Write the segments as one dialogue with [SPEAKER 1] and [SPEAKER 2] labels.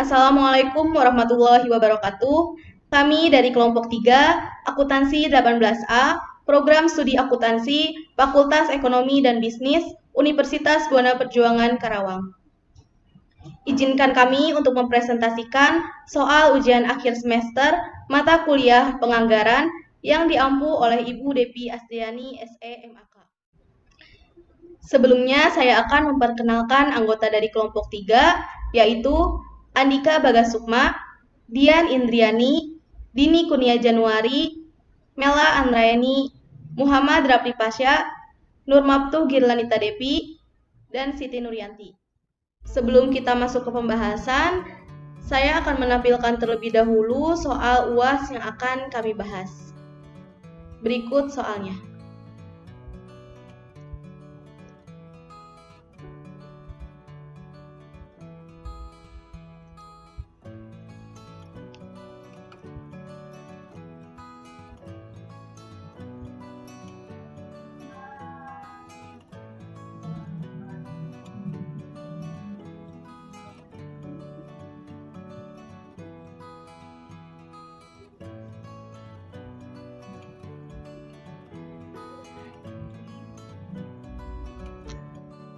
[SPEAKER 1] Assalamualaikum warahmatullahi wabarakatuh. Kami dari kelompok 3, Akuntansi 18A, Program Studi Akuntansi, Fakultas Ekonomi dan Bisnis, Universitas Buana Perjuangan Karawang. Izinkan kami untuk mempresentasikan soal ujian akhir semester mata kuliah penganggaran yang diampu oleh Ibu Depi Asdiani, SE, MAK. Sebelumnya, saya akan memperkenalkan anggota dari kelompok 3, yaitu Andika Bagasukma, Dian Indriani, Dini Kurnia Januari, Mela Andrayani, Muhammad Rafli Pasha, Nurmabtuh Girlanita Depi, dan Siti Nuryanti. Sebelum kita masuk ke pembahasan, saya akan menampilkan terlebih dahulu soal UAS yang akan kami bahas. Berikut soalnya.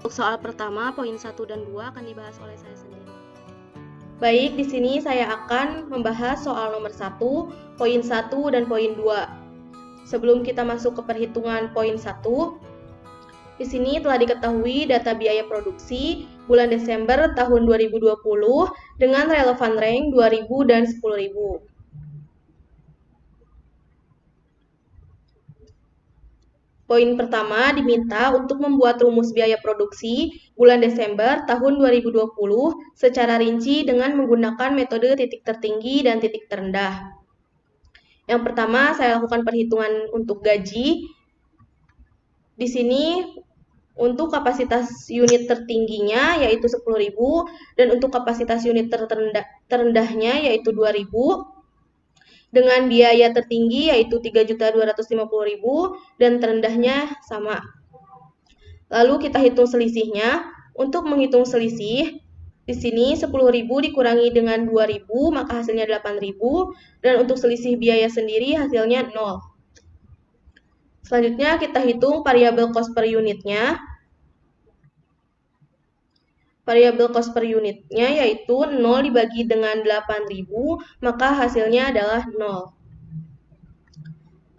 [SPEAKER 1] Untuk soal pertama, poin 1 dan 2 akan dibahas oleh saya sendiri. Baik, di sini saya akan membahas soal nomor 1, poin 1 dan poin 2. Sebelum kita masuk ke perhitungan poin 1, di sini telah diketahui data biaya produksi bulan Desember tahun 2020 dengan relevan rank 2000 dan 10.000. Poin pertama diminta untuk membuat rumus biaya produksi bulan Desember tahun 2020 secara rinci dengan menggunakan metode titik tertinggi dan titik terendah. Yang pertama, saya lakukan perhitungan untuk gaji. Di sini untuk kapasitas unit tertingginya yaitu 10.000 dan untuk kapasitas unit terendahnya yaitu 2.000. Dengan biaya tertinggi yaitu 3.250.000 dan terendahnya sama. Lalu kita hitung selisihnya. Untuk menghitung selisih, di sini 10.000 dikurangi dengan 2.000 maka hasilnya 8.000 dan untuk selisih biaya sendiri hasilnya 0. Selanjutnya kita hitung variabel cost per unitnya. Variabel cost per unitnya yaitu 0 dibagi dengan 8.000, maka hasilnya adalah 0.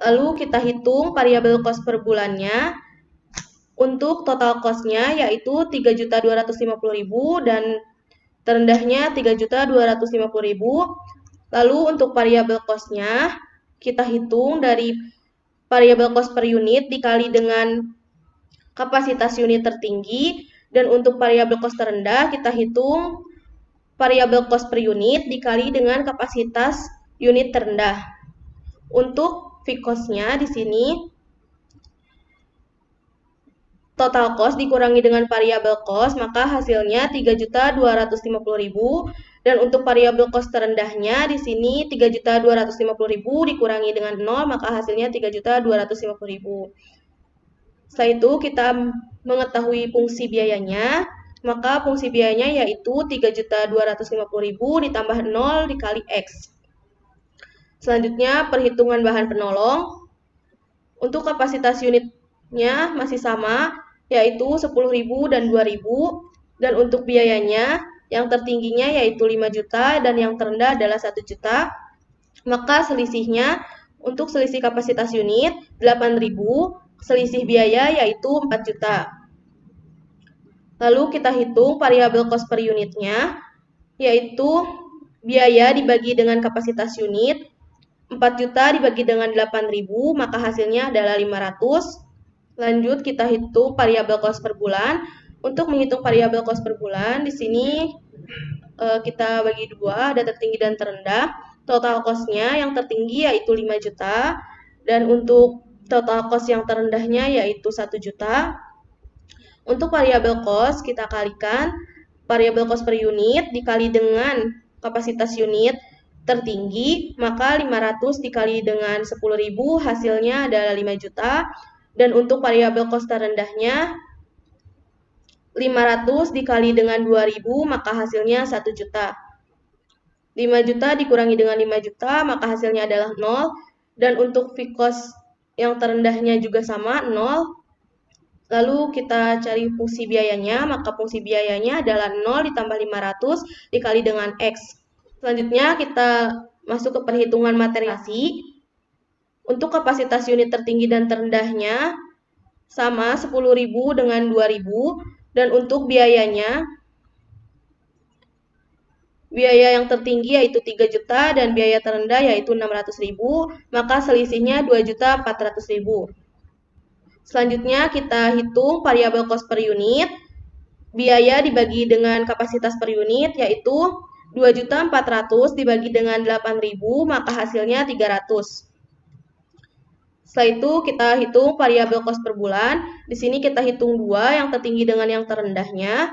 [SPEAKER 1] Lalu kita hitung variabel cost per bulannya. Untuk total cost-nya yaitu 3.250.000 dan terendahnya 3.250.000. Lalu untuk variabel cost-nya kita hitung dari variabel cost per unit dikali dengan kapasitas unit tertinggi. Dan untuk variabel cost terendah, kita hitung variabel cost per unit dikali dengan kapasitas unit terendah. Untuk fixed cost-nya di sini, total cost dikurangi dengan variabel cost, maka hasilnya 3.250.000. Dan untuk variabel cost terendahnya di sini 3.250.000 dikurangi dengan 0, maka hasilnya 3.250.000. Setelah itu kita mengetahui fungsi biayanya, maka fungsi biayanya yaitu 3.250.000 ditambah 0 dikali X. Selanjutnya perhitungan bahan penolong. Untuk kapasitas unitnya masih sama, yaitu 10.000 dan 2.000. Dan untuk biayanya yang tertingginya yaitu 5 juta dan yang terendah adalah 1 juta. Maka selisihnya untuk selisih kapasitas unit 8.000, selisih biaya yaitu 4 juta. Lalu kita hitung variabel cost per unitnya, yaitu biaya dibagi dengan kapasitas unit. 4 juta dibagi dengan 8.000, maka hasilnya adalah 500. Lanjut kita hitung variabel cost per bulan. Untuk menghitung variabel cost per bulan, di sini kita bagi dua, ada tertinggi dan terendah. Total cost-nya yang tertinggi yaitu 5 juta, dan untuk total cost yang terendahnya yaitu 1 juta. Untuk variabel cost, kita kalikan variabel cost per unit dikali dengan kapasitas unit tertinggi, maka 500 dikali dengan 10.000 hasilnya adalah 5 juta. Dan untuk variabel cost terendahnya 500 dikali dengan 2.000 maka hasilnya 1 juta. 5 juta dikurangi dengan 5 juta, maka hasilnya adalah 0. Dan untuk fixed cost yang terendahnya juga sama, 0. Lalu kita cari fungsi biayanya, maka fungsi biayanya adalah 0 ditambah 500 dikali dengan X. Selanjutnya kita masuk ke perhitungan materialisasi. Untuk kapasitas unit tertinggi dan terendahnya sama 10.000 dengan 2.000, dan untuk biayanya, biaya yang tertinggi yaitu 3 juta dan biaya terendah yaitu 600.000, maka selisihnya 2.400.000. Selanjutnya kita hitung variabel cost per unit. Biaya dibagi dengan kapasitas per unit yaitu 2.400.000 dibagi dengan 8.000, maka hasilnya 300. Setelah itu kita hitung variabel cost per bulan. Di sini kita hitung dua, yang tertinggi dengan yang terendahnya.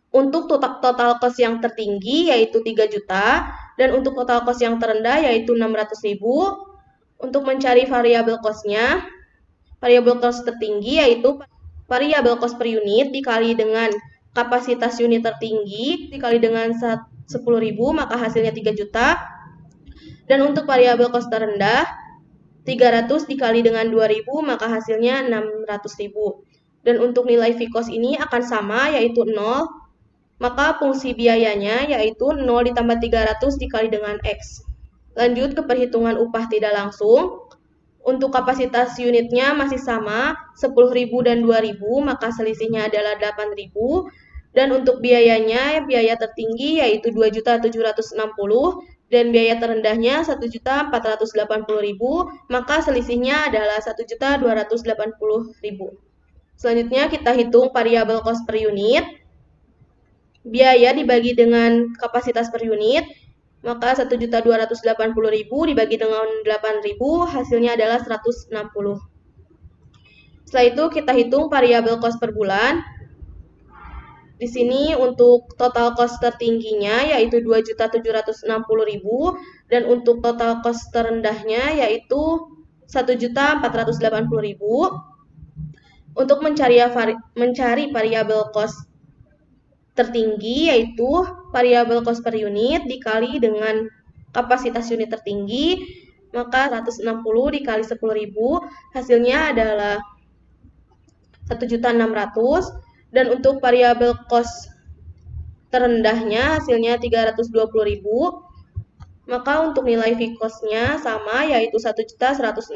[SPEAKER 1] Untuk total cost yang tertinggi yaitu 3 juta dan untuk total cost yang terendah yaitu 600.000. Untuk mencari variabel cost-nya, variabel cost tertinggi yaitu variabel cost per unit dikali dengan kapasitas unit tertinggi dikali dengan 10.000, maka hasilnya 3 juta. Dan untuk variabel cost terendah, 300 dikali dengan 2.000, maka hasilnya 600.000. Dan untuk nilai fixed cost ini akan sama, yaitu 0. Maka fungsi biayanya yaitu 0 ditambah 300 dikali dengan X. Lanjut ke perhitungan upah tidak langsung. Untuk kapasitas unitnya masih sama, 10.000 dan 2.000, maka selisihnya adalah 8.000. Dan untuk biayanya, biaya tertinggi yaitu 2.760.000 dan biaya terendahnya 1.480.000, maka selisihnya adalah 1.280.000. Selanjutnya kita hitung variabel cost per unit. Biaya dibagi dengan kapasitas per unit, maka 1.280.000 dibagi dengan 8.000, hasilnya adalah 160. Setelah itu kita hitung variabel cost per bulan. Di sini untuk total cost tertingginya yaitu 2.760.000 dan untuk total cost terendahnya yaitu 1.480.000. Untuk mencari variabel cost tertinggi yaitu variabel cost per unit dikali dengan kapasitas unit tertinggi, maka 160 dikali 10.000 hasilnya adalah 1.600.000. Dan untuk variabel cost terendahnya hasilnya 320.000, maka untuk nilai fixed cost-nya sama yaitu 1.160.000.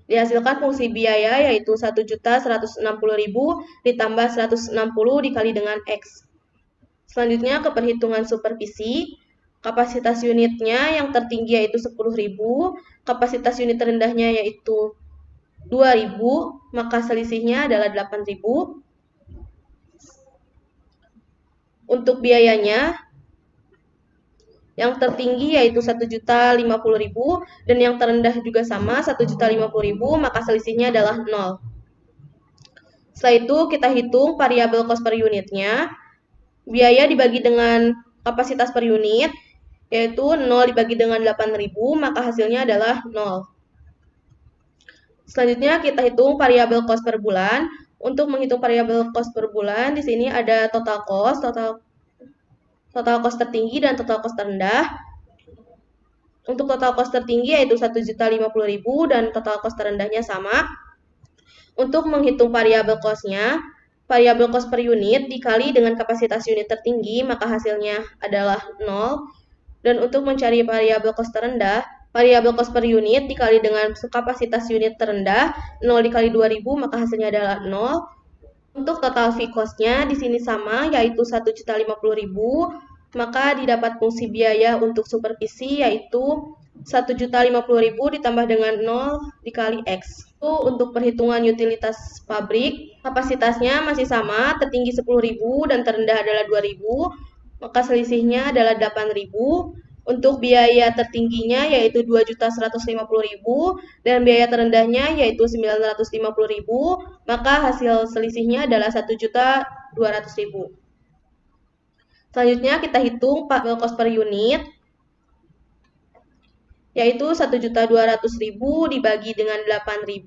[SPEAKER 1] Dihasilkan fungsi biaya yaitu 1.160.000 ditambah 160 dikali dengan X. Selanjutnya ke perhitungan supervisi. Kapasitas unitnya yang tertinggi yaitu 10.000, kapasitas unit terendahnya yaitu 2.000, maka selisihnya adalah 8.000. Untuk biayanya, yang tertinggi yaitu 1.050.000 dan yang terendah juga sama 1.050.000, maka selisihnya adalah 0. Setelah itu kita hitung variabel cost per unitnya. Biaya dibagi dengan kapasitas per unit yaitu 0 dibagi dengan 8.000, maka hasilnya adalah 0. Selanjutnya kita hitung variabel cost per bulan. Untuk menghitung variabel cost per bulan, di sini ada total cost tertinggi dan total cost terendah. Untuk total cost tertinggi yaitu 1.050.000 dan total cost terendahnya sama. Untuk menghitung variabel cost-nya, variabel cost per unit dikali dengan kapasitas unit tertinggi, maka hasilnya adalah 0. Dan untuk mencari variabel cost terendah, variabel cost per unit dikali dengan kapasitas unit terendah, 0 dikali 2.000, maka hasilnya adalah 0. Untuk total fixed cost-nya di sini sama, yaitu 1.050.000, maka didapat fungsi biaya untuk supervisi yaitu 1.050.000 ditambah dengan 0 dikali X. Itu untuk perhitungan utilitas pabrik, kapasitasnya masih sama, tertinggi 10.000 dan terendah adalah 2.000, maka selisihnya adalah 8.000. Untuk biaya tertingginya yaitu 2.150.000 dan biaya terendahnya yaitu 950.000, maka hasil selisihnya adalah 1.200.000. Selanjutnya kita hitung variabel cost per unit yaitu 1.200.000 dibagi dengan 8.000,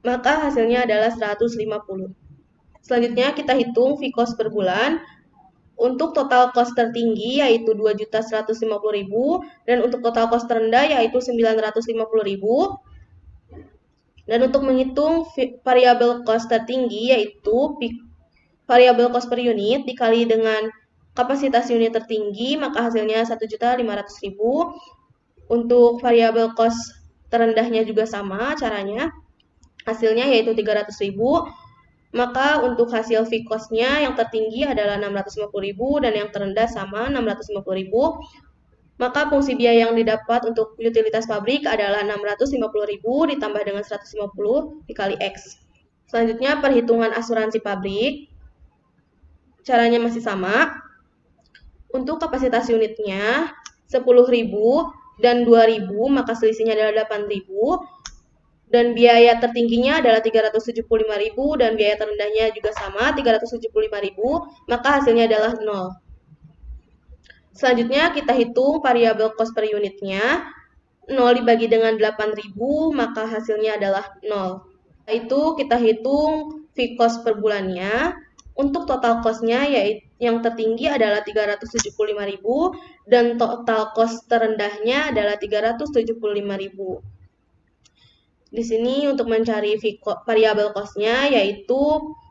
[SPEAKER 1] maka hasilnya adalah 150. Selanjutnya kita hitung fixed cost per bulan. Untuk total cost tertinggi yaitu 2.150.000 dan untuk total cost terendah yaitu 950.000. Dan untuk menghitung variable cost tertinggi yaitu variable cost per unit dikali dengan kapasitas unit tertinggi, maka hasilnya 1.500.000. Untuk variable cost terendahnya juga sama caranya, hasilnya yaitu 300.000. Maka untuk hasil fixed cost-nya yang tertinggi adalah 650.000 dan yang terendah sama 650.000. Maka fungsi biaya yang didapat untuk utilitas pabrik adalah 650.000 ditambah dengan 150 dikali X. Selanjutnya perhitungan asuransi pabrik. Caranya masih sama. Untuk kapasitas unitnya 10.000 dan 2.000, maka selisihnya adalah 8.000. Dan biaya tertingginya adalah 375.000 dan biaya terendahnya juga sama 375.000, maka hasilnya adalah 0. Selanjutnya kita hitung variable cost per unitnya. 0 dibagi dengan 8.000, maka hasilnya adalah 0. Setelah itu kita hitung fixed cost per bulannya. Untuk total cost-nya yaitu yang tertinggi adalah 375.000 dan total cost terendahnya adalah 375.000. Di sini untuk mencari variable cost-nya yaitu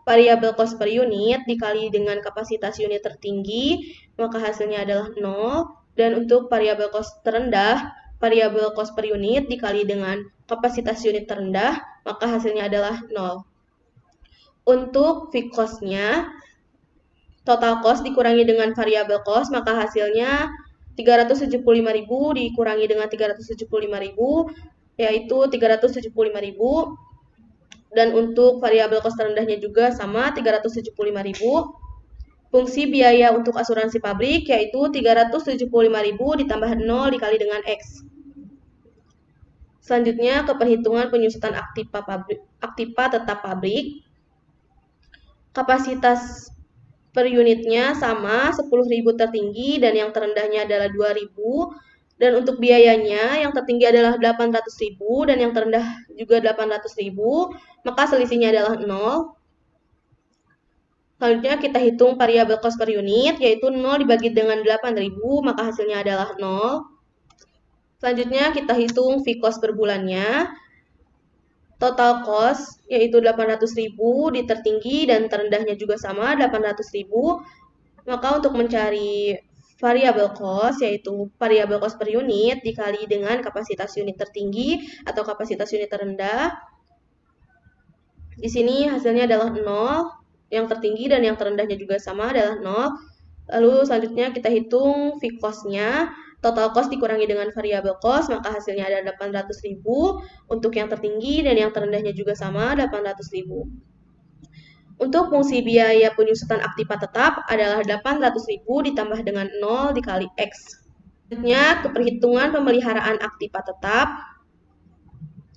[SPEAKER 1] variable cost per unit dikali dengan kapasitas unit tertinggi, maka hasilnya adalah 0. Dan untuk variable cost terendah, variable cost per unit dikali dengan kapasitas unit terendah, maka hasilnya adalah 0. Untuk fixed cost-nya, total cost dikurangi dengan variable cost, maka hasilnya 375.000 dikurangi dengan 375.000, yaitu 375.000. Dan untuk variabel cost terendahnya juga sama 375.000. Fungsi biaya untuk asuransi pabrik yaitu 375.000 ditambah 0 dikali dengan X. Selanjutnya ke perhitungan penyusutan aktiva tetap pabrik. Kapasitas per unitnya sama 10.000 tertinggi dan yang terendahnya adalah 2.000. Dan untuk biayanya yang tertinggi adalah 800.000 dan yang terendah juga 800.000, maka selisihnya adalah 0. Selanjutnya kita hitung variable cost per unit, yaitu 0 dibagi dengan 8.000, maka hasilnya adalah 0. Selanjutnya kita hitung fixed cost per bulannya. Total cost yaitu 800.000 di tertinggi dan terendahnya juga sama 800.000. Maka untuk mencari variable cost yaitu variable cost per unit dikali dengan kapasitas unit tertinggi atau kapasitas unit terendah. Di sini hasilnya adalah 0, yang tertinggi dan yang terendahnya juga sama adalah 0. Lalu selanjutnya kita hitung fixed cost-nya. Total cost dikurangi dengan variable cost, maka hasilnya ada 800.000 untuk yang tertinggi dan yang terendahnya juga sama 800.000. Untuk fungsi biaya penyusutan aktiva tetap adalah 800.000 ditambah dengan 0 dikali X. Selanjutnya ke perhitungan pemeliharaan aktiva tetap.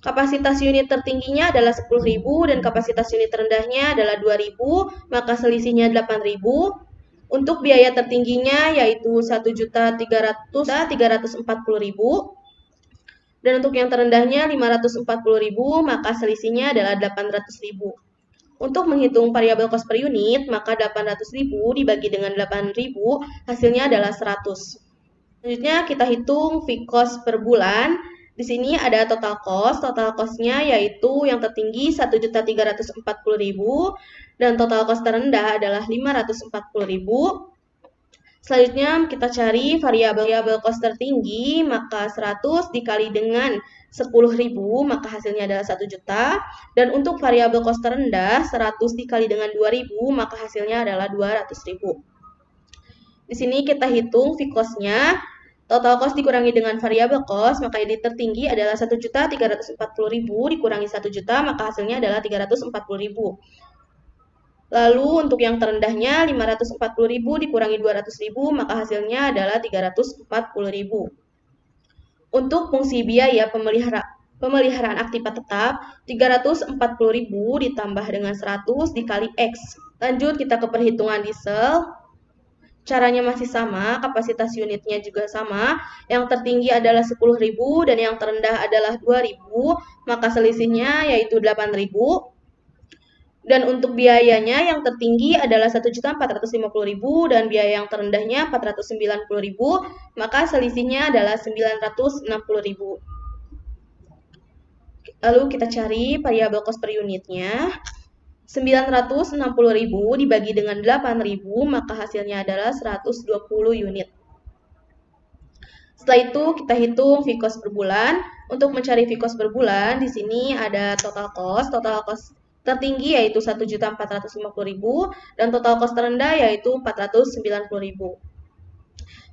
[SPEAKER 1] Kapasitas unit tertingginya adalah 10.000 dan kapasitas unit terendahnya adalah 2.000, maka selisihnya 8.000. Untuk biaya tertingginya yaitu 1.340.000 dan untuk yang terendahnya 540.000, maka selisihnya adalah 800.000. Untuk menghitung variable cost per unit, maka 800.000 dibagi dengan 8.000, hasilnya adalah 100. Selanjutnya kita hitung fixed cost per bulan. Di sini ada total cost-nya yaitu yang tertinggi 1.340.000 dan total cost terendah adalah 540.000. Selanjutnya kita cari variabel cost tertinggi, maka 100 dikali dengan 10.000, maka hasilnya adalah 1 juta. Dan untuk variabel cost terendah, 100 dikali dengan 2.000, maka hasilnya adalah 200.000. Di sini kita hitung fixed cost-nya. Total cost dikurangi dengan variabel cost, maka ini tertinggi adalah 1.340.000 dikurangi 1 juta, maka hasilnya adalah 340.000. Lalu untuk yang terendahnya 540.000 dikurangi 200.000, maka hasilnya adalah 340.000. Untuk fungsi biaya pemeliharaan aktiva tetap, 340.000 ditambah dengan 100 dikali X. Lanjut kita ke perhitungan diesel. Caranya masih sama, kapasitas unitnya juga sama. Yang tertinggi adalah 10.000 dan yang terendah adalah 2.000, maka selisihnya yaitu 8.000. Dan untuk biayanya yang tertinggi adalah 1.450.000 dan biaya yang terendahnya 490.000, maka selisihnya adalah 960.000. Lalu kita cari variabel cost per unitnya. 960.000 dibagi dengan 8.000, maka hasilnya adalah 120 unit. Setelah itu kita hitung fixed cost per bulan. Untuk mencari fixed cost per bulan, di sini ada total cost. Total cost tertinggi yaitu 1.450.000 dan total cost terendah yaitu 490.000.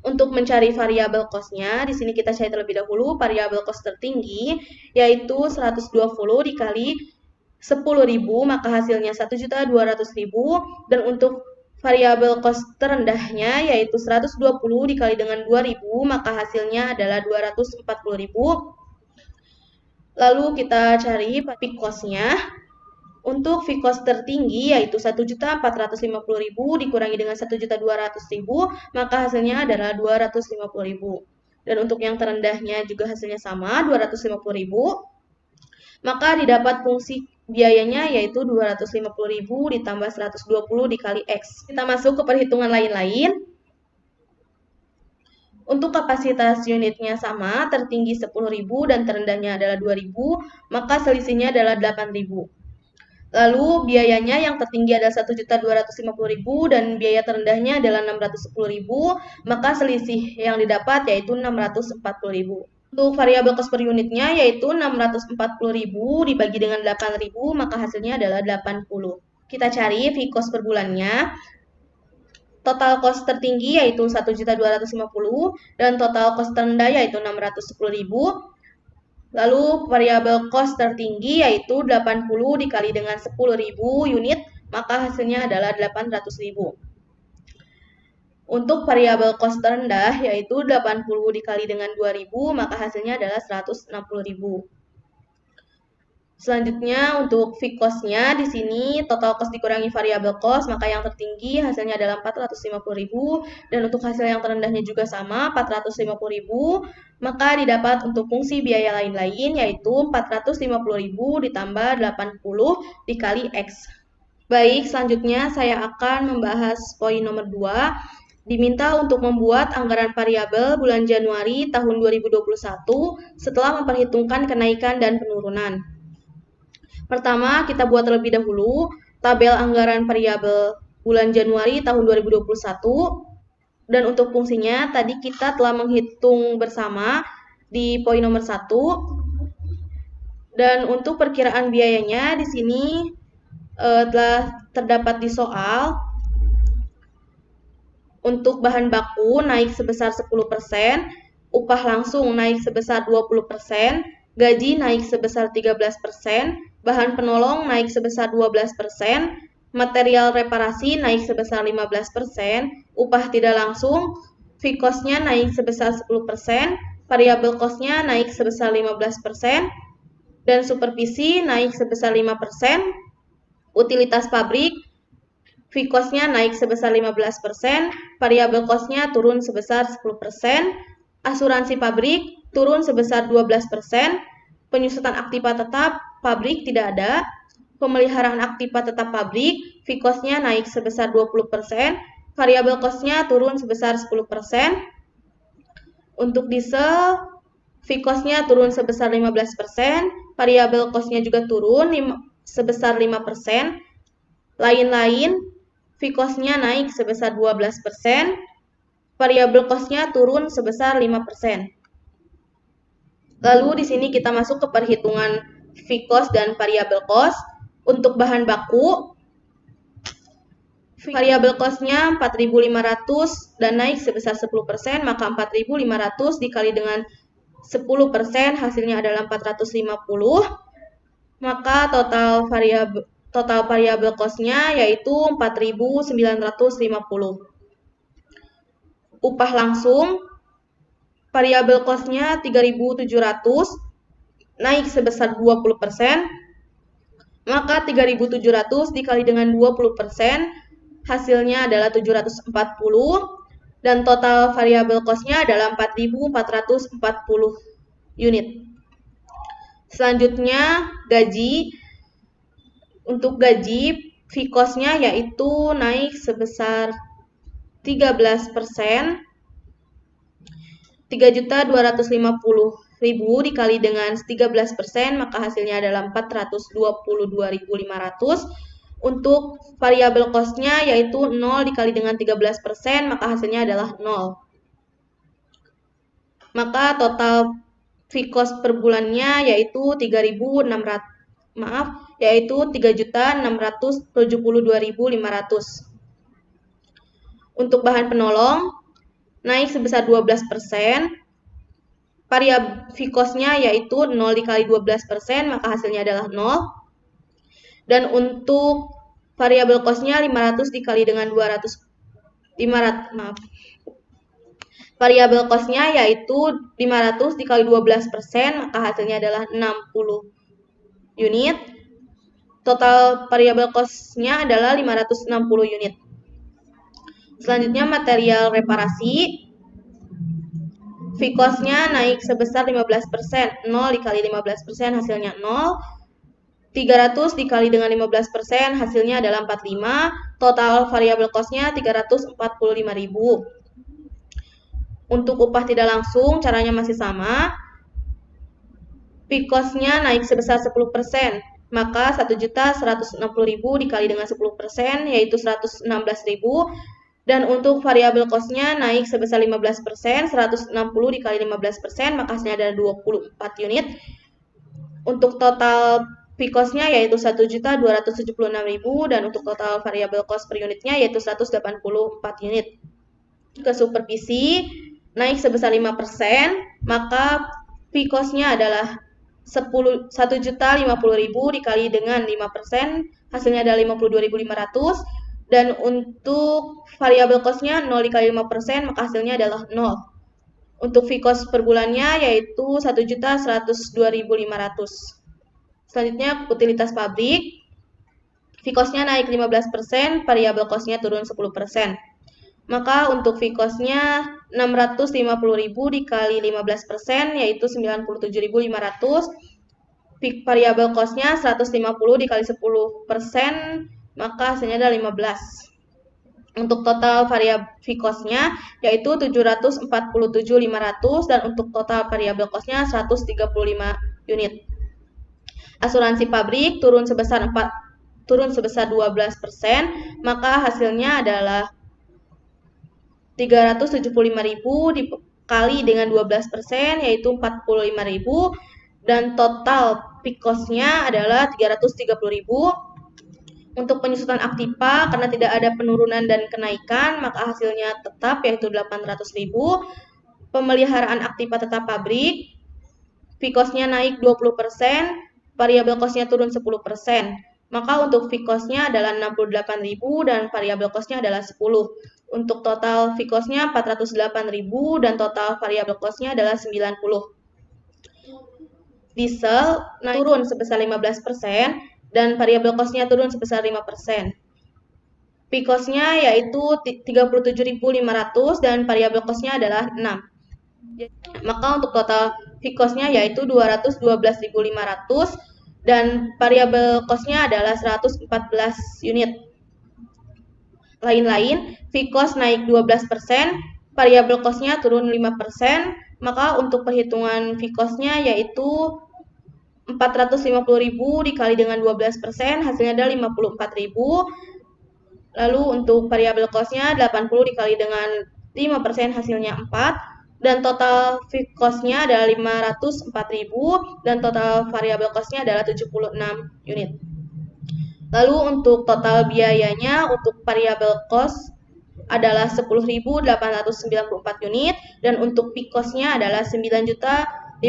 [SPEAKER 1] Untuk mencari variabel cost-nya, di sini kita cari terlebih dahulu variabel cost tertinggi yaitu 120 dikali 10.000, maka hasilnya 1.200.000, dan untuk variabel cost terendahnya yaitu 120 dikali dengan 2.000, maka hasilnya adalah 240.000. Lalu kita cari fixed cost-nya. Untuk fixed cost tertinggi yaitu 1.450.000 dikurangi dengan 1.200.000, maka hasilnya adalah 250.000. Dan untuk yang terendahnya juga hasilnya sama, 250.000. Maka didapat fungsi biayanya yaitu 250.000 ditambah 120 dikali X. Kita masuk ke perhitungan lain-lain. Untuk kapasitas unitnya sama, tertinggi 10.000 dan terendahnya adalah 2.000, maka selisihnya adalah 8.000. Lalu biayanya yang tertinggi adalah 1.250.000 dan biaya terendahnya adalah 610.000, maka selisih yang didapat yaitu 640.000. Untuk variabel cost per unitnya yaitu 640.000 dibagi dengan 8.000, maka hasilnya adalah 80. Kita cari fixed cost per bulannya. Total cost tertinggi yaitu 1.250 dan total cost terendah yaitu 610.000. Lalu variabel cost tertinggi yaitu 80 dikali dengan 10.000 unit, maka hasilnya adalah 800.000. Untuk variabel cost terendah yaitu 80 dikali dengan 2.000, maka hasilnya adalah 160.000. Selanjutnya untuk fixed cost-nya di sini total cost dikurangi variabel cost, maka yang tertinggi hasilnya adalah 450.000 dan untuk hasil yang terendahnya juga sama 450.000, maka didapat untuk fungsi biaya lain-lain yaitu 450.000 ditambah 80 dikali X. Baik, selanjutnya saya akan membahas poin nomor 2. Diminta untuk membuat anggaran variabel bulan Januari tahun 2021 setelah memperhitungkan kenaikan dan penurunan. Pertama, kita buat terlebih dahulu tabel anggaran variabel bulan Januari tahun 2021. Dan untuk fungsinya, tadi kita telah menghitung bersama di poin nomor 1. Dan untuk perkiraan biayanya di sini telah terdapat di soal. Untuk bahan baku naik sebesar 10%, upah langsung naik sebesar 20%, gaji naik sebesar 13%, bahan penolong naik sebesar 12%, material reparasi naik sebesar 15%, upah tidak langsung, fixed cost-nya naik sebesar 10%, variabel cost-nya naik sebesar 15%, dan supervisi naik sebesar 5%, utilitas pabrik, fixed cost-nya naik sebesar 15%, variabel cost-nya turun sebesar 10%, asuransi pabrik turun sebesar 12%, penyusutan aktiva tetap pabrik tidak ada, pemeliharaan aktiva tetap pabrik, fixed cost-nya naik sebesar 20%, variabel cost-nya turun sebesar 10%, untuk diesel, fixed cost-nya turun sebesar 15%, variabel cost-nya juga turun sebesar 5%, lain-lain, fixed cost-nya naik sebesar 12%, variabel cost-nya turun sebesar 5%. Lalu di sini kita masuk ke perhitungan fixed cost dan variable cost. Untuk bahan baku, variable cost-nya 4.500 dan naik sebesar 10%, maka 4.500 dikali dengan 10% hasilnya adalah 450. Maka total variable cost-nya yaitu 4.950. Upah langsung, variabel cost-nya 3.700, naik sebesar 20%, maka 3.700 dikali dengan 20%, hasilnya adalah 740, dan total variabel cost-nya adalah 4.440 unit. Selanjutnya, gaji. Untuk gaji, fee cost-nya yaitu naik sebesar 13%, 3.250.000 dikali dengan 13%, maka hasilnya adalah 422.500. Untuk variabel cost-nya yaitu 0 dikali dengan 13%, maka hasilnya adalah 0. Maka total fee cost per bulannya yaitu 3.672.500. Untuk bahan penolong naik sebesar 12%. Variabel fee cost-nya yaitu 0 dikali 12%, maka hasilnya adalah 0. Dan untuk variabel cost-nya 500 dikali dengan 500, variabel cost-nya yaitu 500 dikali 12%, maka hasilnya adalah 60 unit. Total variabel cost-nya adalah 560 unit. Selanjutnya material reparasi. Fee cost-nya naik sebesar 15%, 0 dikali 15% hasilnya 0. 300 dikali dengan 15% hasilnya adalah 45. Total variabel cost-nya 345.000. Untuk upah tidak langsung, caranya masih sama. Fee cost-nya naik sebesar 10%, maka 1.160.000 dikali dengan 10% yaitu 116.000. Dan untuk variabel cost-nya naik sebesar 15%, 160 dikali 15%, maka hasilnya adalah 24 unit. Untuk total fee cost-nya yaitu 1.276.000 dan untuk total variabel cost per unitnya yaitu 184 unit. Ke supervisi naik sebesar 5%, maka fee cost-nya adalah 1.050.000 dikali dengan 5%, hasilnya adalah 52.500. Dan untuk variabel cost-nya 0 dikali 5%, maka hasilnya adalah 0. Untuk fee cost per bulannya yaitu 1.102.500. Selanjutnya utilitas pabrik. Fee cost-nya naik 15%, variabel cost-nya turun 10%. Maka untuk fee cost-nya 650.000 dikali 15% yaitu 97.500. Variabel cost-nya 150 dikali 10%, maka hasilnya adalah 15. Untuk total variabel fee cost-nya yaitu 747.500 dan untuk total variabel cost-nya 135 unit. Asuransi pabrik turun sebesar 12%, maka hasilnya adalah 375.000 dikali dengan 12% yaitu 45.000 dan total fee cost-nya adalah 330.000. Untuk penyusutan aktiva karena tidak ada penurunan dan kenaikan maka hasilnya tetap yaitu 800.000. Pemeliharaan aktiva tetap pabrik fee cost-nya naik 20%, variabel cost-nya turun 10%. Maka untuk fee cost-nya adalah 68.000 dan variabel cost-nya adalah 10. Untuk total fee cost-nya 408.000 dan total variabel cost-nya adalah 90. Diesel turun sebesar 15% dan variabel cost-nya turun sebesar 5%. Fee cost-nya yaitu 37.500 dan variabel cost-nya adalah 6. Maka untuk total fee cost-nya yaitu 212.500 dan variabel cost-nya adalah 114 unit. Lain-lain, fee cost naik 12%, variabel cost-nya turun 5%, maka untuk perhitungan fee cost-nya yaitu 450.000 dikali dengan 12%, hasilnya adalah 54.000. Lalu untuk variabel cost-nya 80 dikali dengan 5%, hasilnya 4. Dan total fee cost-nya adalah 504.000 dan total variabel cost-nya adalah 76 unit. Lalu untuk total biayanya untuk variabel cost adalah 10.894 unit dan untuk fee cost-nya adalah 9.053.000.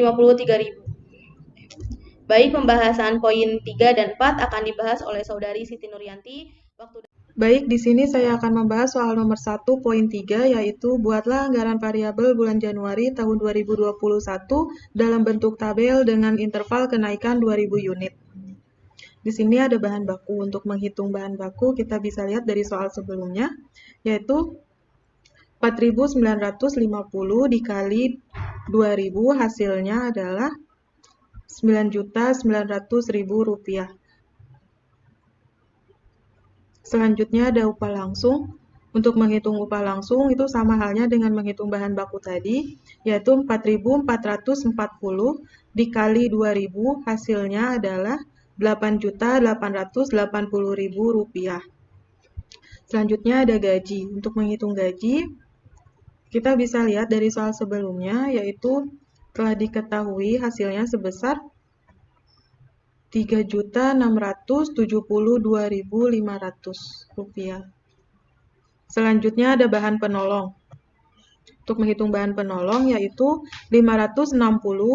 [SPEAKER 1] Baik, pembahasan poin 3 dan 4 akan dibahas oleh Saudari Siti Nuryanti.
[SPEAKER 2] Baik, di sini saya akan membahas soal nomor 1 poin 3 yaitu buatlah anggaran variabel bulan Januari tahun 2021 dalam bentuk tabel dengan interval kenaikan 2000 unit. Di sini ada bahan baku. Untuk menghitung bahan baku kita bisa lihat dari soal sebelumnya yaitu 4.950 dikali 2000 hasilnya adalah 9.900.000 rupiah. Selanjutnya ada upah langsung. Untuk menghitung upah langsung itu sama halnya dengan menghitung bahan baku tadi, yaitu 4.440 dikali 2.000, hasilnya adalah Rp8.880.000. Selanjutnya ada gaji. Untuk menghitung gaji, kita bisa lihat dari soal sebelumnya, yaitu telah diketahui hasilnya sebesar Rp3.672.500. Selanjutnya ada bahan penolong. Untuk menghitung bahan penolong yaitu 560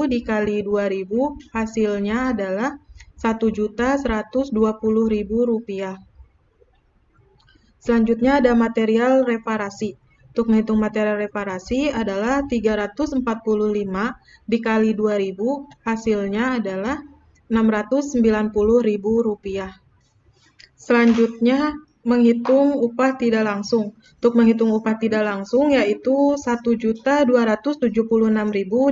[SPEAKER 2] dikali 2.000, hasilnya adalah Rp1.120.000. Selanjutnya ada material reparasi. Untuk menghitung material reparasi adalah 345 dikali 2.000, hasilnya adalah Rp690.000. Selanjutnya menghitung upah tidak langsung. Untuk menghitung upah tidak langsung yaitu Rp1.276.000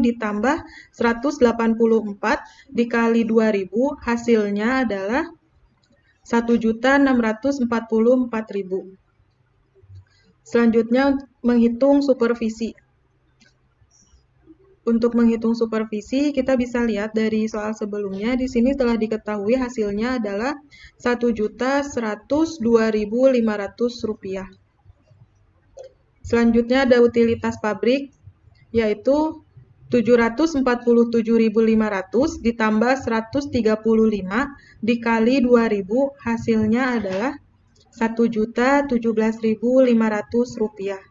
[SPEAKER 2] ditambah 184 dikali 2.000, hasilnya adalah Rp1.644.000. Selanjutnya menghitung supervisi. Untuk menghitung supervisi, kita bisa lihat dari soal sebelumnya, di sini telah diketahui hasilnya adalah Rp1.102.500. Selanjutnya ada utilitas pabrik, yaitu 747.500 ditambah 135 dikali 2.000, hasilnya adalah Rp1.017.500.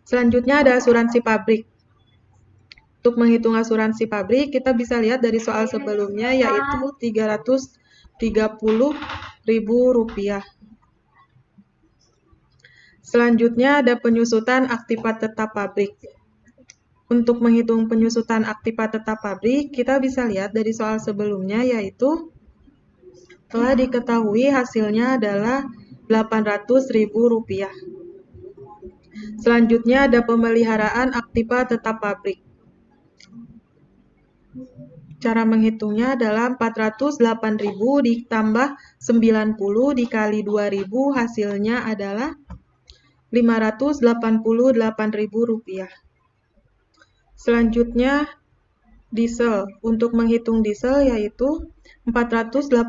[SPEAKER 2] Selanjutnya ada asuransi pabrik. Untuk menghitung asuransi pabrik, kita bisa lihat dari soal sebelumnya, yaitu Rp330.000. Selanjutnya ada penyusutan aktiva tetap pabrik. Untuk menghitung penyusutan aktiva tetap pabrik, kita bisa lihat dari soal sebelumnya, yaitu telah diketahui hasilnya adalah Rp800.000. Selanjutnya ada pemeliharaan aktiva tetap pabrik. Cara menghitungnya adalah 408.000 ditambah 90 dikali 2.000, hasilnya adalah Rp588.000. Selanjutnya diesel. Untuk menghitung diesel yaitu 408.000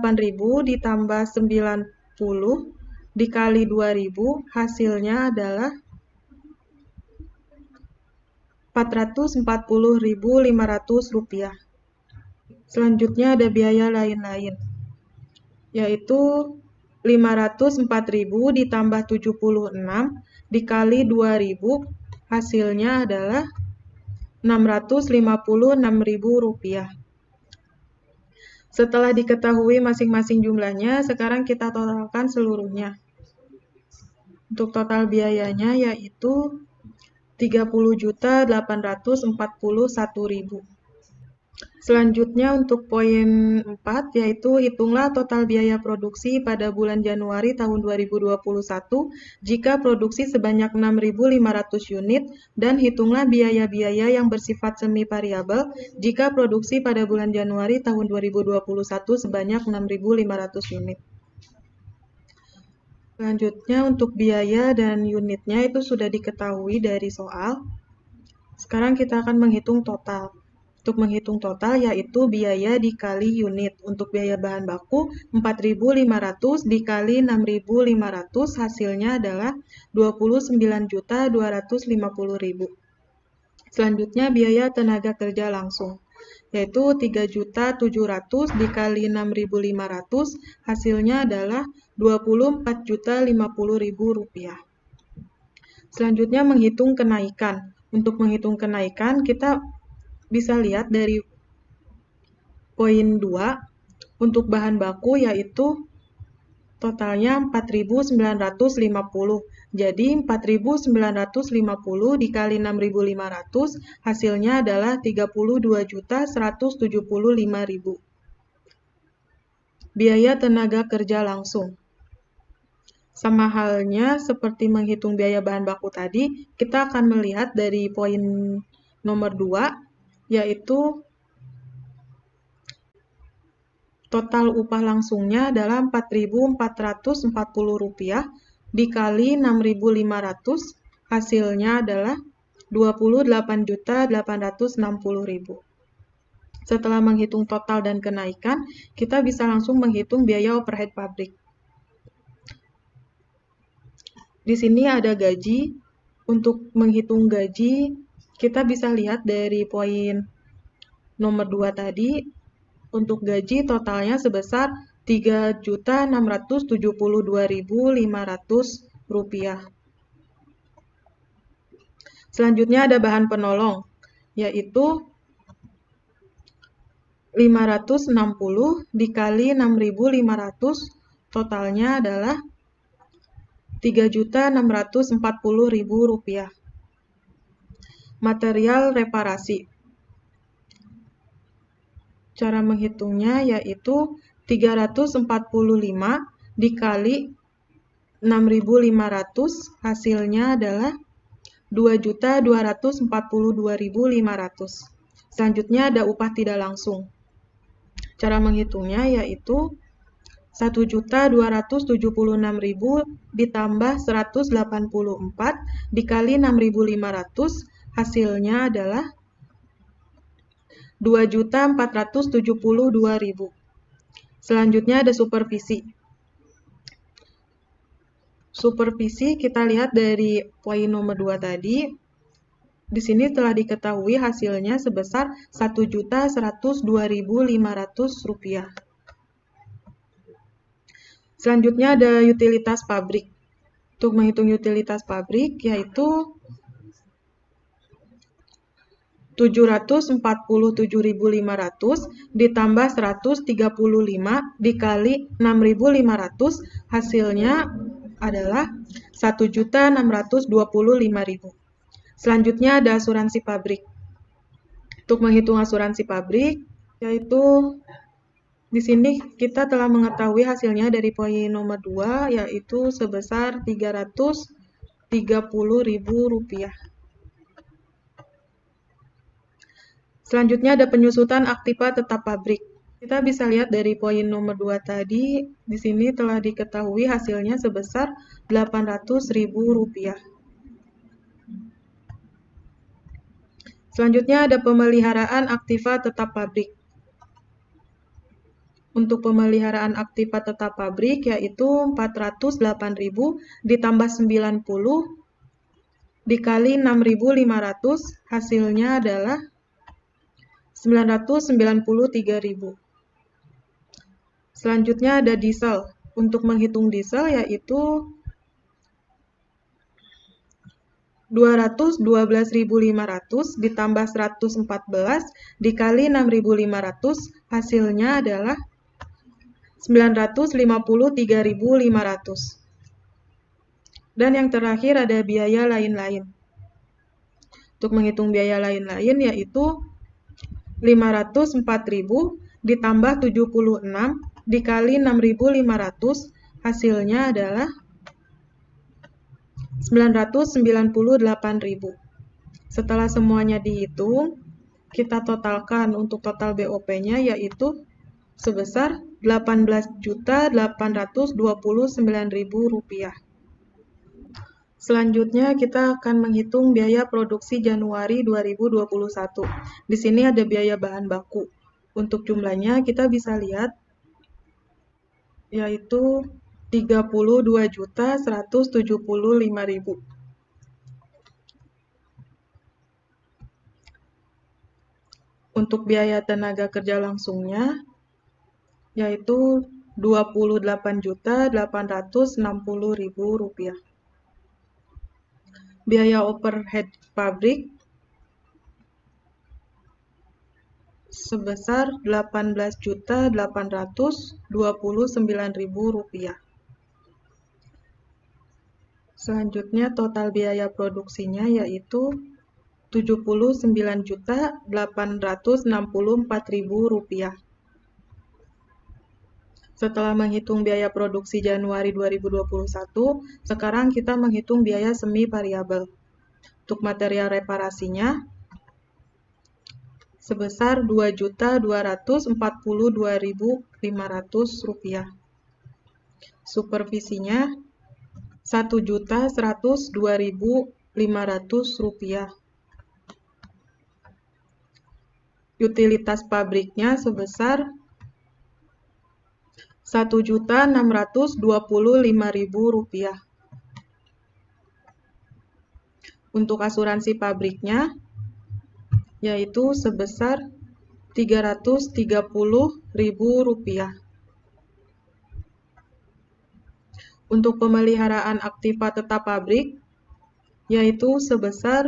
[SPEAKER 2] ditambah 90 dikali 2.000, hasilnya adalah Rp440.500. Selanjutnya ada biaya lain-lain, yaitu 504.000 ditambah 76 dikali 2.000, hasilnya adalah Rp656.000. Setelah diketahui masing-masing jumlahnya, sekarang kita totalkan seluruhnya. Untuk total biayanya yaitu Rp30.841.000. Selanjutnya untuk poin 4, yaitu hitunglah total biaya produksi pada bulan Januari tahun 2021 jika produksi sebanyak 6.500 unit, dan hitunglah biaya-biaya yang bersifat semi variabel jika produksi pada bulan Januari tahun 2021 sebanyak 6.500 unit. Selanjutnya untuk biaya dan unitnya itu sudah diketahui dari soal. Sekarang kita akan menghitung total. Untuk menghitung total yaitu biaya dikali unit. Untuk biaya bahan baku 4.500 dikali 6.500, hasilnya adalah 29.250.000. Selanjutnya biaya tenaga kerja langsung, yaitu 3.700.000 dikali 6.500, hasilnya adalah 24.050.000 rupiah. Selanjutnya menghitung kenaikan. Untuk menghitung kenaikan, kita bisa lihat dari poin 2, untuk bahan baku yaitu totalnya 4.950. Jadi 4.950 dikali 6.500, hasilnya adalah 32.175.000. Biaya tenaga kerja langsung. Sama halnya seperti menghitung biaya bahan baku tadi, kita akan melihat dari poin nomor 2, yaitu total upah langsungnya adalah Rp4.440 dikali 6.500, hasilnya adalah Rp28.860.000. Setelah menghitung total dan kenaikan, kita bisa langsung menghitung biaya overhead pabrik. Di sini ada gaji. Untuk menghitung gaji, kita bisa lihat dari poin nomor 2 tadi. Untuk gaji totalnya sebesar Rp3.672.500. Selanjutnya ada bahan penolong, yaitu 560 dikali 6.500, totalnya adalah Rp3.640.000. Material reparasi. Cara menghitungnya yaitu 345 dikali 6.500, hasilnya adalah Rp2.242.500. Selanjutnya ada upah tidak langsung. Cara menghitungnya yaitu 1.276.000 ditambah 184 dikali 6.500, hasilnya adalah 2.472.000. Selanjutnya ada supervisi. Supervisi kita lihat dari poin nomor 2 tadi. Di sini telah diketahui hasilnya sebesar Rp1.102.500. Selanjutnya ada utilitas pabrik. Untuk menghitung utilitas pabrik yaitu 747.500 ditambah 135 dikali 6.500, hasilnya adalah 1.625.000. Selanjutnya ada asuransi pabrik. Untuk menghitung asuransi pabrik, yaitu di sini kita telah mengetahui hasilnya dari poin nomor 2, yaitu sebesar Rp330.000. Selanjutnya ada penyusutan aktiva tetap pabrik. Kita bisa lihat dari poin nomor 2 tadi, di sini telah diketahui hasilnya sebesar Rp800.000. Selanjutnya ada pemeliharaan aktiva tetap pabrik. Untuk pemeliharaan aktiva tetap pabrik yaitu 408.000 ditambah 90 dikali 6.500, hasilnya adalah 993.000. Selanjutnya ada diesel. Untuk menghitung diesel yaitu 212.500 ditambah 114 dikali 6.500, hasilnya adalah 953.500. Dan yang terakhir ada biaya lain-lain. Untuk menghitung biaya lain-lain yaitu 504.000 ditambah 76 dikali 6.500, hasilnya adalah 998.000. Setelah semuanya dihitung, kita totalkan untuk total BOP-nya yaitu sebesar Rp18.829.000. Selanjutnya kita akan menghitung biaya produksi Januari 2021. Di sini ada biaya bahan baku. Untuk jumlahnya kita bisa lihat yaitu Rp32.175.000. Untuk biaya tenaga kerja langsungnya yaitu Rp28.860.000. Biaya overhead pabrik sebesar Rp18.829.000. Selanjutnya total biaya produksinya yaitu Rp79.864.000. Setelah menghitung biaya produksi Januari 2021, sekarang kita menghitung biaya semi variabel. Untuk material reparasinya sebesar Rp2.242.500. rupiah. Supervisinya Rp1.102.500. Utilitas pabriknya sebesar Rp1.625.000. Untuk asuransi pabriknya yaitu sebesar Rp330.000. Untuk pemeliharaan aktiva tetap pabrik yaitu sebesar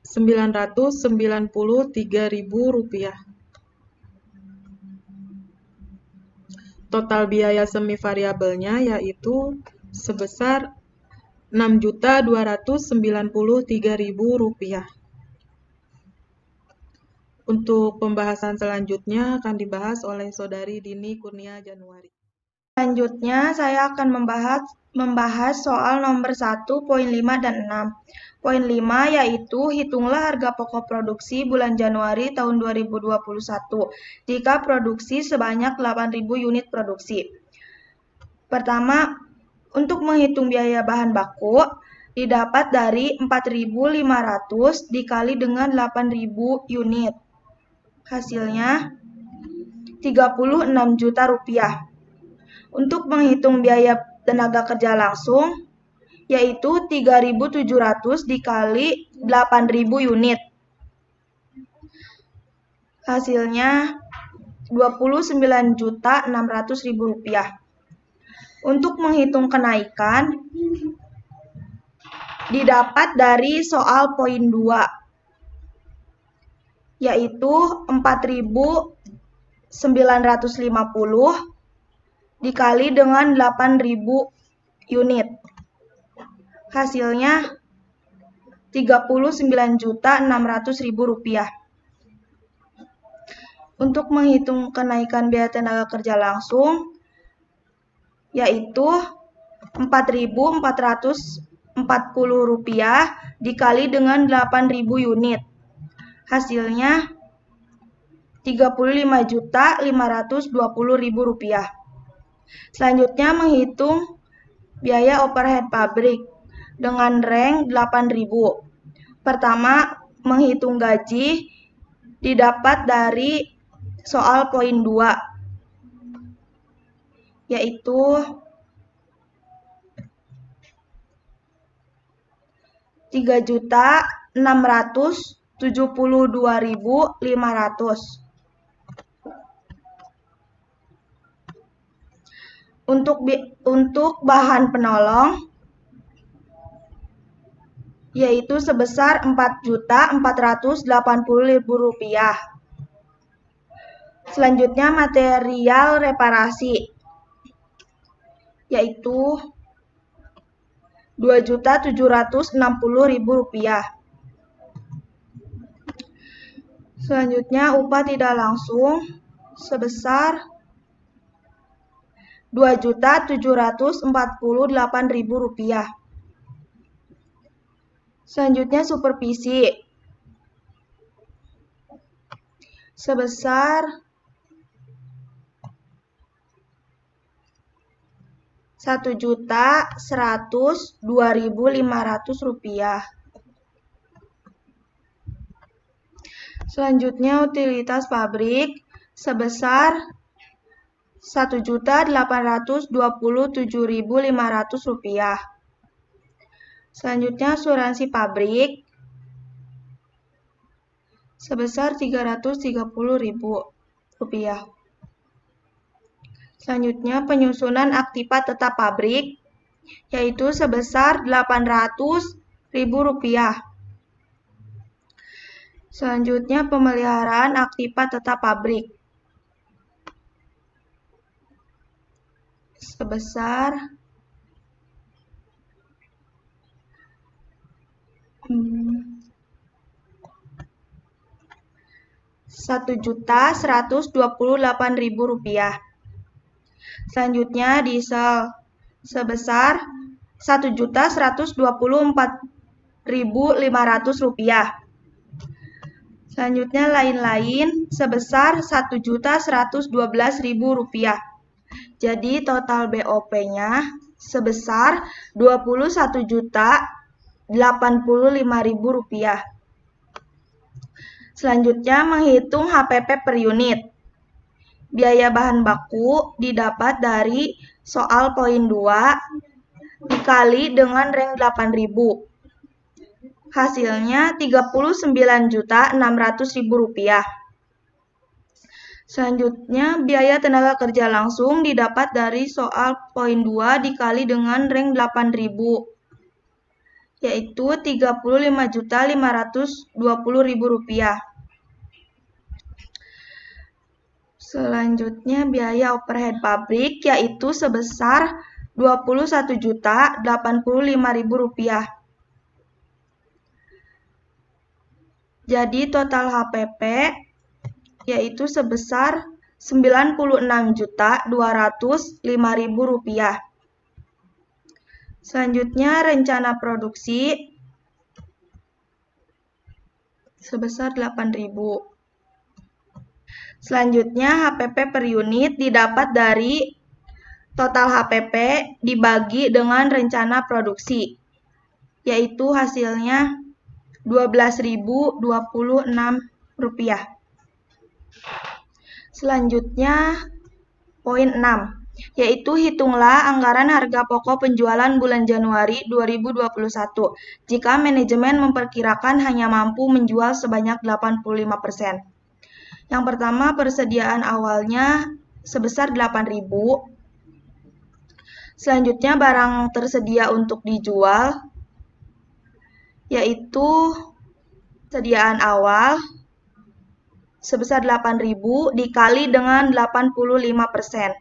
[SPEAKER 2] Rp993.000. Total biaya semi variabelnya yaitu sebesar Rp6.293.000. Untuk pembahasan selanjutnya akan dibahas oleh Saudari Dini Kurnia Januari.
[SPEAKER 3] Selanjutnya saya akan membahas soal nomor 1.5 dan 6. Poin 5 yaitu hitunglah harga pokok produksi bulan Januari tahun 2021 jika produksi sebanyak 8.000 unit produksi. Pertama, untuk menghitung biaya bahan baku didapat dari 4.500 dikali dengan 8.000 unit. Hasilnya 36 juta rupiah. Untuk menghitung biaya tenaga kerja langsung yaitu 3.700 dikali 8.000 unit. Hasilnya 29.600.000 rupiah. Untuk menghitung kenaikan didapat dari soal poin 2 yaitu 4.950 dikali dengan 8.000 unit. Hasilnya 39.600.000 rupiah. Untuk menghitung kenaikan biaya tenaga kerja langsung yaitu 4.440 rupiah dikali dengan 8.000 unit. Hasilnya 35.520.000 rupiah. Selanjutnya menghitung biaya overhead pabrik dengan rank 8.000. Pertama, menghitung gaji didapat dari soal poin 2 yaitu Rp3.672.500. Untuk bahan penolong yaitu sebesar Rp4.480.000. Selanjutnya material reparasi yaitu Rp2.760.000. Selanjutnya upah tidak langsung sebesar Rp2.748.000. Selanjutnya supervisi sebesar Rp1.102.500. Selanjutnya utilitas pabrik sebesar Rp1.827.500. Selanjutnya asuransi pabrik sebesar Rp330.000. Selanjutnya penyusunan aktiva tetap pabrik yaitu sebesar Rp800.000. Selanjutnya pemeliharaan aktiva tetap pabrik sebesar Rp1.128.000. Selanjutnya diesel sebesar Rp1.124.500. Selanjutnya lain-lain sebesar Rp1.112.000. Jadi total BOP-nya sebesar Rp21.085.000. Selanjutnya menghitung HPP per unit. Biaya bahan baku didapat dari soal poin 2 dikali dengan reng 8.000. Hasilnya Rp39.600.000. Selanjutnya, biaya tenaga kerja langsung didapat dari soal poin 2 dikali dengan reng 8.000, yaitu Rp35.520.000. Selanjutnya, biaya overhead pabrik yaitu sebesar Rp21.085.000. Jadi total HPP yaitu sebesar Rp96.205.000. Selanjutnya rencana produksi sebesar 8.000. Selanjutnya HPP per unit didapat dari total HPP dibagi dengan rencana produksi, yaitu hasilnya Rp12.026. Selanjutnya poin 6, yaitu hitunglah anggaran harga pokok penjualan bulan Januari 2021 jika manajemen memperkirakan hanya mampu menjual sebanyak 85%. Yang pertama, persediaan awalnya sebesar 8.000. Selanjutnya barang tersedia untuk dijual yaitu persediaan awal sebesar 8.000 dikali dengan 85%.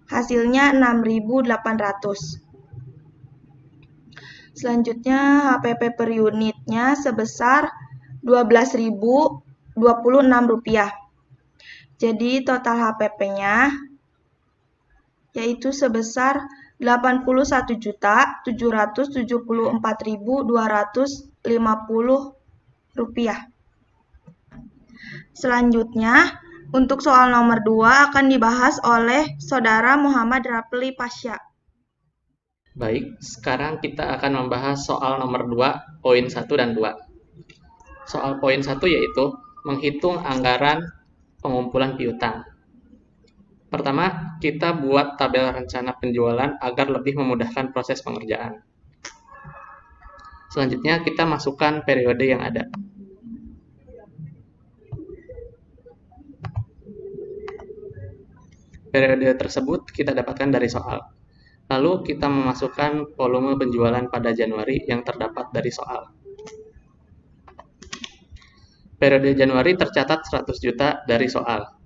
[SPEAKER 3] Hasilnya 6.800. Selanjutnya HPP per unitnya sebesar Rp12.026. Jadi total HPP-nya yaitu sebesar Rp81.774.250. Selanjutnya, untuk soal nomor 2 akan dibahas oleh Saudara Muhammad Rapli Pasha.
[SPEAKER 4] Baik, sekarang kita akan membahas soal nomor 2, poin 1 dan 2. Soal poin 1 yaitu menghitung anggaran pengumpulan piutang. Pertama, kita buat tabel rencana penjualan agar lebih memudahkan proses pengerjaan. Selanjutnya, kita masukkan periode yang ada. Periode tersebut kita dapatkan dari soal. Lalu kita memasukkan volume penjualan pada Januari yang terdapat dari soal. Periode Januari tercatat 100 juta dari soal.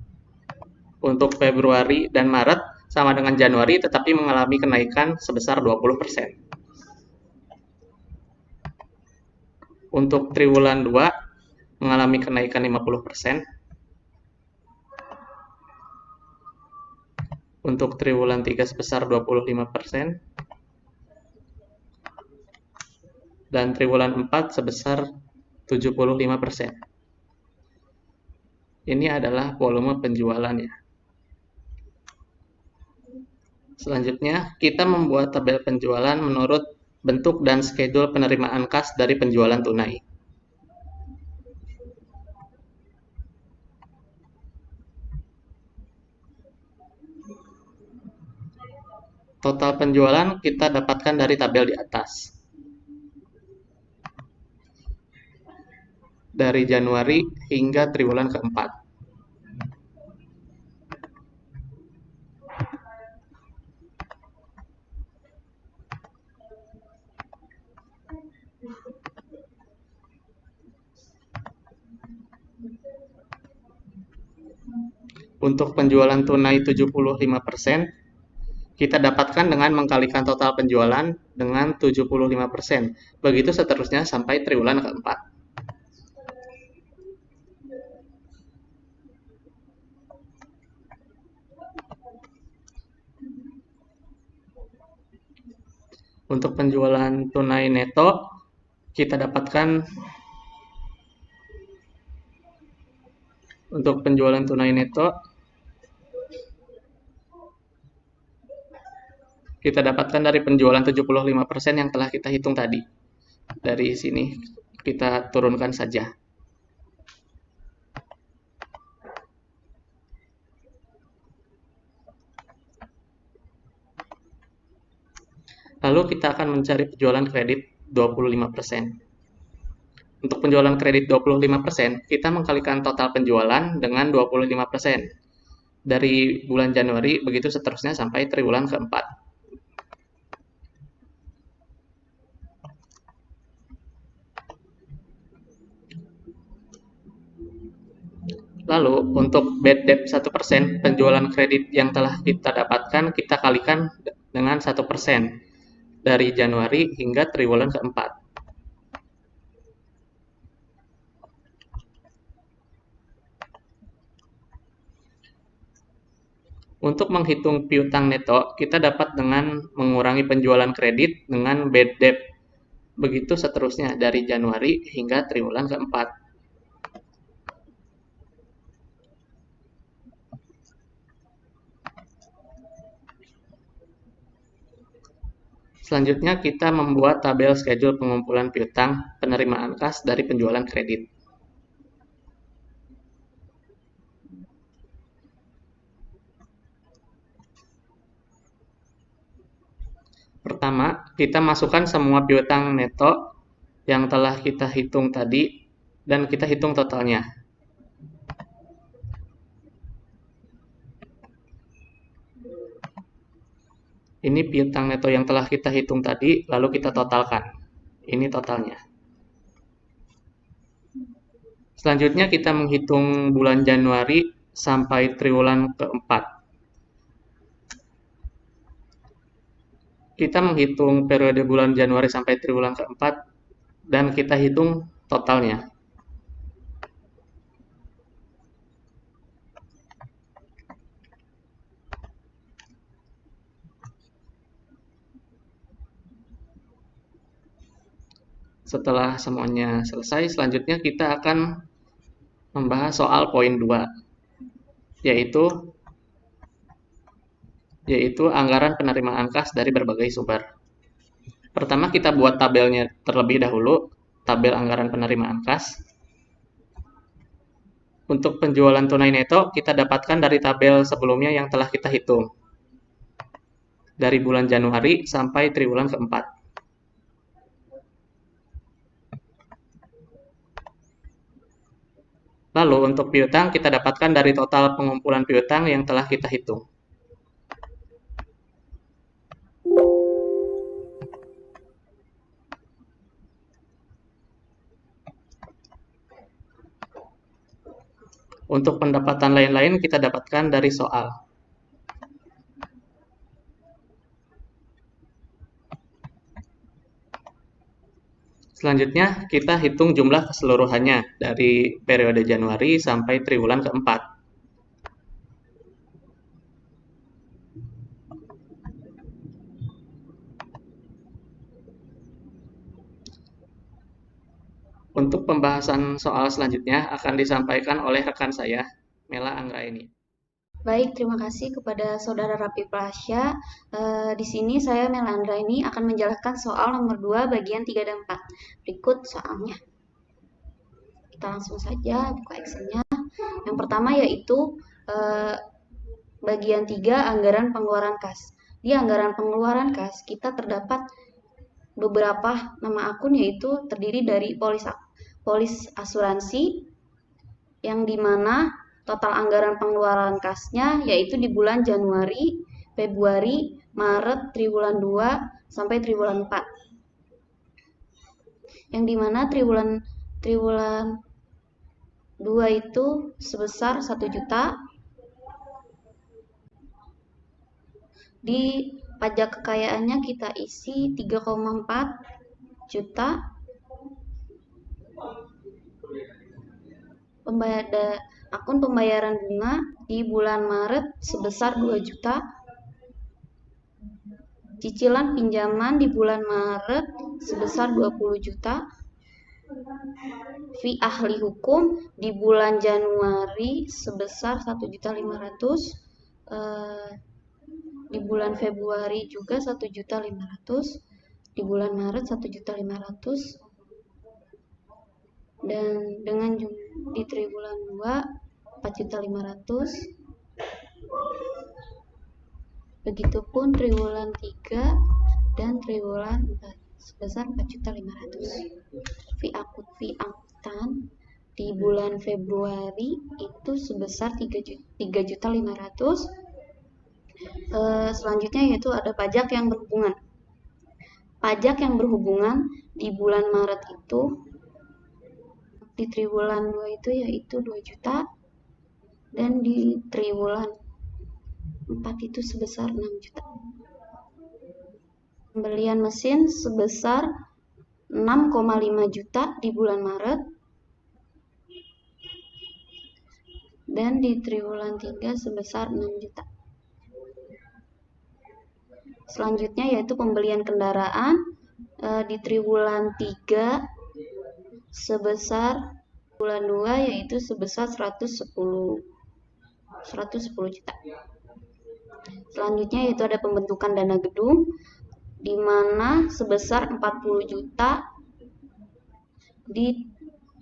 [SPEAKER 4] Untuk Februari dan Maret sama dengan Januari tetapi mengalami kenaikan sebesar 20%. Untuk triwulan 2 mengalami kenaikan 50%. Untuk triwulan 3 sebesar 25%. Dan triwulan 4 sebesar 75%. Ini adalah volume penjualannya. Selanjutnya, kita membuat tabel penjualan menurut bentuk dan schedule penerimaan kas dari penjualan tunai. Total penjualan kita dapatkan dari tabel di atas. Dari Januari hingga triwulan keempat. Untuk penjualan tunai 75%, kita dapatkan dengan mengkalikan total penjualan dengan 75%. Begitu seterusnya sampai triwulan keempat. Untuk penjualan tunai neto, kita dapatkan Untuk penjualan tunai neto, kita dapatkan dari penjualan 75% yang telah kita hitung tadi. Dari sini kita turunkan saja. Lalu kita akan mencari penjualan kredit 25%. Untuk penjualan kredit 25%, kita mengkalikan total penjualan dengan 25%. Dari bulan Januari, begitu seterusnya sampai triwulan keempat. Lalu, untuk bad debt 1%, penjualan kredit yang telah kita dapatkan, kita kalikan dengan 1% dari Januari hingga triwulan keempat. Untuk menghitung piutang neto, kita dapat dengan mengurangi penjualan kredit dengan bad debt. Begitu seterusnya dari Januari hingga triwulan keempat. Selanjutnya kita membuat tabel schedule pengumpulan piutang penerimaan kas dari penjualan kredit. Pertama, kita masukkan semua piutang neto yang telah kita hitung tadi dan kita hitung totalnya. Ini piutang neto yang telah kita hitung tadi, lalu kita totalkan. Ini totalnya. Selanjutnya kita menghitung bulan Januari sampai triwulan keempat. Kita menghitung periode bulan Januari sampai triwulan keempat dan kita hitung totalnya. Setelah semuanya selesai, selanjutnya kita akan membahas soal poin 2, yaitu anggaran penerimaan kas dari berbagai sumber. Pertama, kita buat tabelnya terlebih dahulu, tabel anggaran penerimaan kas. Untuk penjualan tunai neto, kita dapatkan dari tabel sebelumnya yang telah kita hitung. Dari bulan Januari sampai triwulan keempat. Lalu untuk piutang, kita dapatkan dari total pengumpulan piutang yang telah kita hitung. Untuk pendapatan lain-lain kita dapatkan dari soal. Selanjutnya kita hitung jumlah keseluruhannya dari periode Januari sampai triwulan keempat. Untuk pembahasan soal selanjutnya akan disampaikan oleh rekan saya, Mela Anggraeni.
[SPEAKER 5] Baik, terima kasih kepada Saudara Rapi Prasya. Di sini saya Mela Anggraeni akan menjelaskan soal nomor 2 bagian 3 dan 4. Berikut soalnya. Kita langsung saja buka Excel-nya. Yang pertama yaitu bagian 3 anggaran pengeluaran kas. Di anggaran pengeluaran kas kita terdapat beberapa nama akun, yaitu terdiri dari polis asuransi, yang dimana total anggaran pengeluaran kasnya yaitu di bulan Januari, Februari, Maret, triwulan 2 sampai triwulan 4. Yang dimana triwulan 2 itu sebesar 1 juta. Di pajak kekayaannya kita isi 3,4 juta. Akun pembayaran bunga di bulan Maret sebesar 2 juta. Cicilan pinjaman di bulan Maret sebesar 20 juta. Fee ahli hukum di bulan Januari sebesar 1.500.000, di bulan Februari juga 1.500.000, di bulan Maret 1.500.000, dan dengan di triwulan 2 4.500.000. Begitupun triwulan 3 dan triwulan 4 sebesar 4.500.000. Fee angkutan di bulan Februari itu sebesar 3.500.000. Selanjutnya yaitu ada pajak yang berhubungan. Pajak yang berhubungan di bulan Maret itu di triwulan 2 itu yaitu 2 juta, dan di triwulan 4 itu sebesar 6 juta. Pembelian mesin sebesar 6,5 juta di bulan Maret, dan di triwulan 3 sebesar 6 juta. Selanjutnya yaitu pembelian kendaraan di triwulan 3 sebesar bulan 2 yaitu sebesar 110 juta. Selanjutnya yaitu ada pembentukan dana gedung di mana sebesar 40 juta di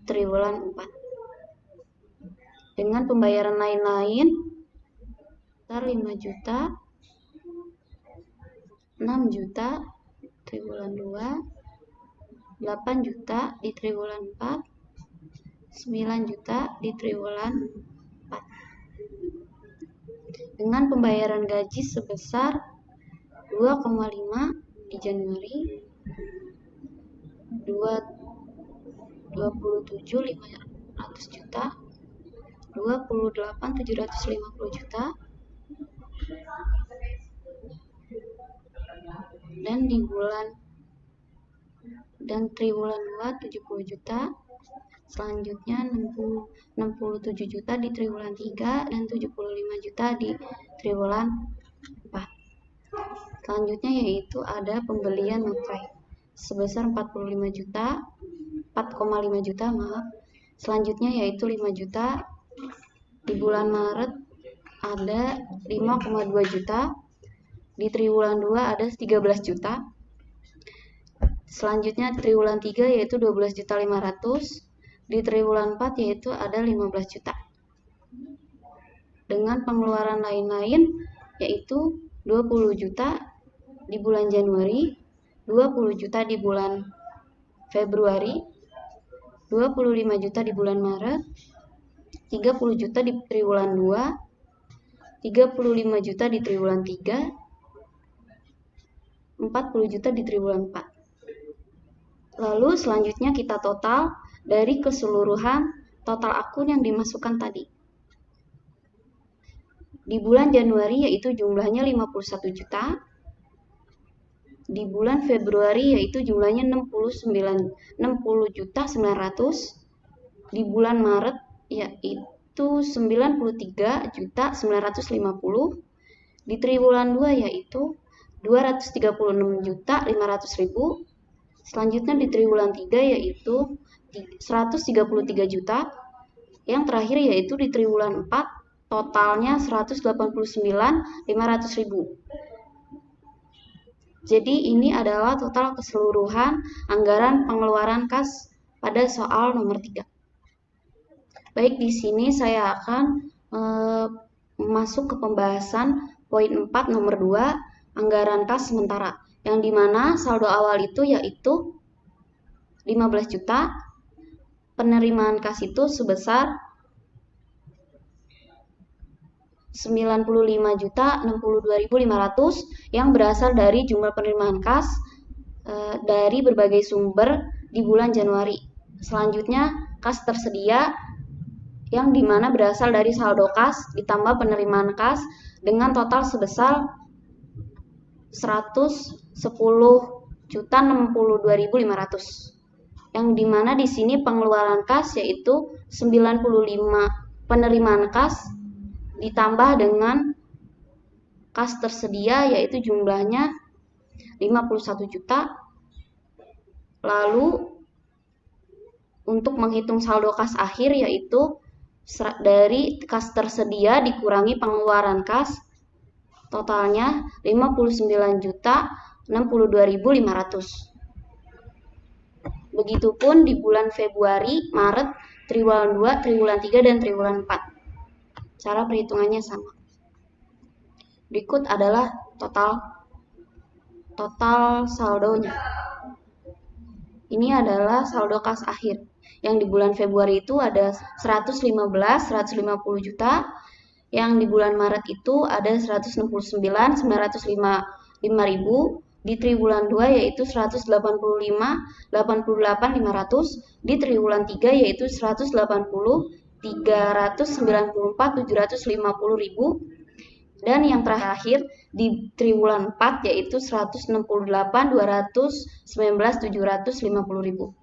[SPEAKER 5] triwulan 4. Dengan pembayaran lain-lain sebesar 5 juta, 6 juta triwulan 2, 8 juta di triwulan 4, 9 juta di triwulan 4. Dengan pembayaran gaji sebesar 2,5 di Januari, 27.500 juta, 28.750 juta, dan di triwulan 2 70 juta. Selanjutnya 67 juta di triwulan 3 dan 75 juta di triwulan 4. Selanjutnya yaitu ada pembelian materai sebesar 4,5 juta. Selanjutnya yaitu 5 juta. Di bulan Maret ada 5,2 juta. Di triwulan 2 ada 13 juta. Selanjutnya triwulan 3 yaitu 12.500.000. Di triwulan 4 yaitu ada 15 juta. Dengan pengeluaran lain-lain yaitu 20 juta di bulan Januari, 20 juta di bulan Februari, 25 juta di bulan Maret, 30 juta di triwulan 2, 35 juta di triwulan 3, 40 juta di triwulan 4. Lalu selanjutnya kita total dari keseluruhan total akun yang dimasukkan tadi. Di bulan Januari yaitu jumlahnya 51 juta. Di bulan Februari yaitu jumlahnya 60 juta 900. Di bulan Maret yaitu 93 juta 950. Di triwulan 2 yaitu 236 juta 500.000. Selanjutnya di triwulan 3 yaitu 133 juta. Yang terakhir yaitu di triwulan 4 totalnya 189.500.000. Jadi ini adalah total keseluruhan anggaran pengeluaran kas pada soal nomor 3. Baik, di sini saya akan masuk ke pembahasan poin 4 nomor 2 anggaran kas sementara, yang dimana saldo awal itu yaitu 15 juta, penerimaan kas itu sebesar 95.062.500 yang berasal dari jumlah penerimaan kas dari berbagai sumber di bulan Januari. Selanjutnya kas tersedia yang dimana berasal dari saldo kas ditambah penerimaan kas dengan total sebesar 110.062.500, yang dimana di sini pengeluaran kas yaitu 95 penerimaan kas ditambah dengan kas tersedia yaitu jumlahnya 51 juta. Lalu untuk menghitung saldo kas akhir, yaitu dari kas tersedia dikurangi pengeluaran kas, totalnya 59.062.500. Begitupun di bulan Februari, Maret, triwulan 2, triwulan 3, dan triwulan 4. Cara perhitungannya sama. Berikut adalah total saldonya. Ini adalah saldo kas akhir. Yang di bulan Februari itu ada 150 juta. Yang di bulan Maret itu ada 169.905.000. Di triwulan 2 yaitu 185.88.500. Di triwulan 3 yaitu 180.394.750.000. Dan yang terakhir di triwulan 4 yaitu 168.219.750.000.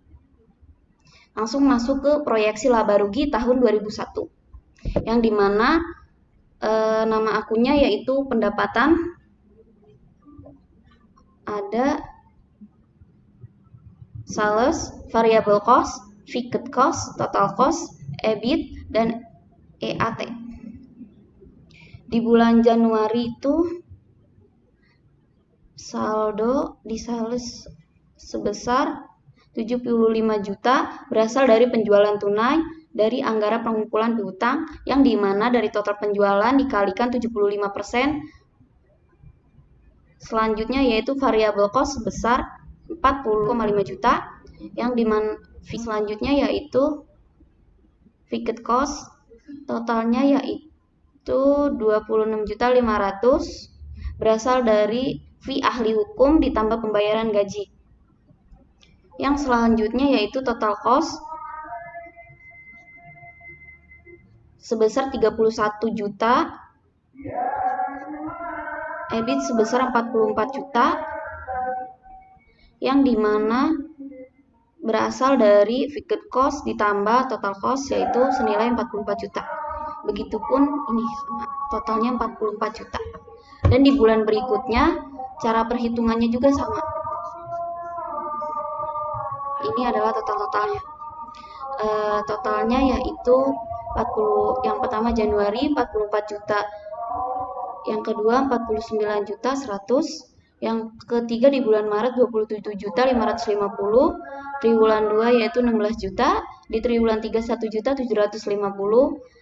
[SPEAKER 5] Langsung masuk ke proyeksi laba rugi tahun 2001. Yang dimana nama akunnya yaitu pendapatan, ada sales, variable cost, fixed cost, total cost, EBIT, dan EAT. Di bulan Januari itu saldo di sales sebesar 75 juta berasal dari penjualan tunai dari anggaran pengumpulan piutang, yang dimana dari total penjualan dikalikan 75%. Selanjutnya yaitu variable cost sebesar 40,5 juta, yang dimana selanjutnya yaitu fixed cost, totalnya yaitu 26.500.000 berasal dari fee ahli hukum ditambah pembayaran gaji. Yang selanjutnya yaitu total cost sebesar 31 juta, EBIT sebesar 44 juta, yang dimana berasal dari fixed cost ditambah total cost yaitu senilai 44 juta. Begitupun ini sama, totalnya 44 juta. Dan di bulan berikutnya cara perhitungannya juga sama. Ini adalah totalnya. Totalnya yaitu 40, yang pertama Januari 44 juta, yang kedua 49 juta 100, yang ketiga di bulan Maret 27 juta 550, triwulan 2 yaitu 16 juta, di triwulan 3 1 juta 750,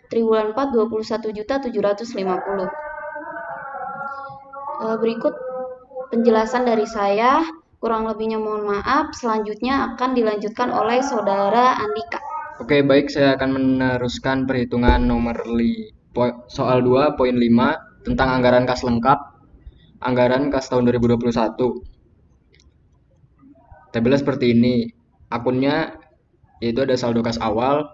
[SPEAKER 5] triwulan 4 21 juta 750. Berikut penjelasan dari saya, kurang lebihnya mohon maaf. Selanjutnya akan dilanjutkan oleh Saudara Andika.
[SPEAKER 6] Oke, baik, saya akan meneruskan perhitungan soal 2.5 tentang anggaran kas lengkap, anggaran kas tahun 2021. Tabelnya seperti ini. Akunnya yaitu ada saldo kas awal,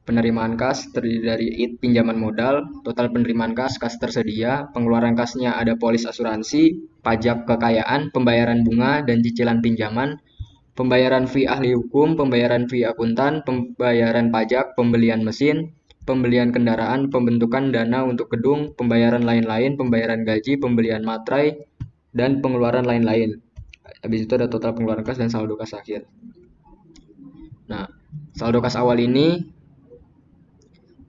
[SPEAKER 6] penerimaan kas terdiri dari pinjaman modal, total penerimaan kas tersedia, pengeluaran kasnya ada polis asuransi, pajak kekayaan, pembayaran bunga dan cicilan pinjaman, pembayaran fee ahli hukum, pembayaran fee akuntan, pembayaran pajak, pembelian mesin, pembelian kendaraan, pembentukan dana untuk gedung, pembayaran lain-lain, pembayaran gaji, pembelian materai, dan pengeluaran lain-lain. Habis itu ada total pengeluaran kas dan saldo kas akhir. Nah, saldo kas awal ini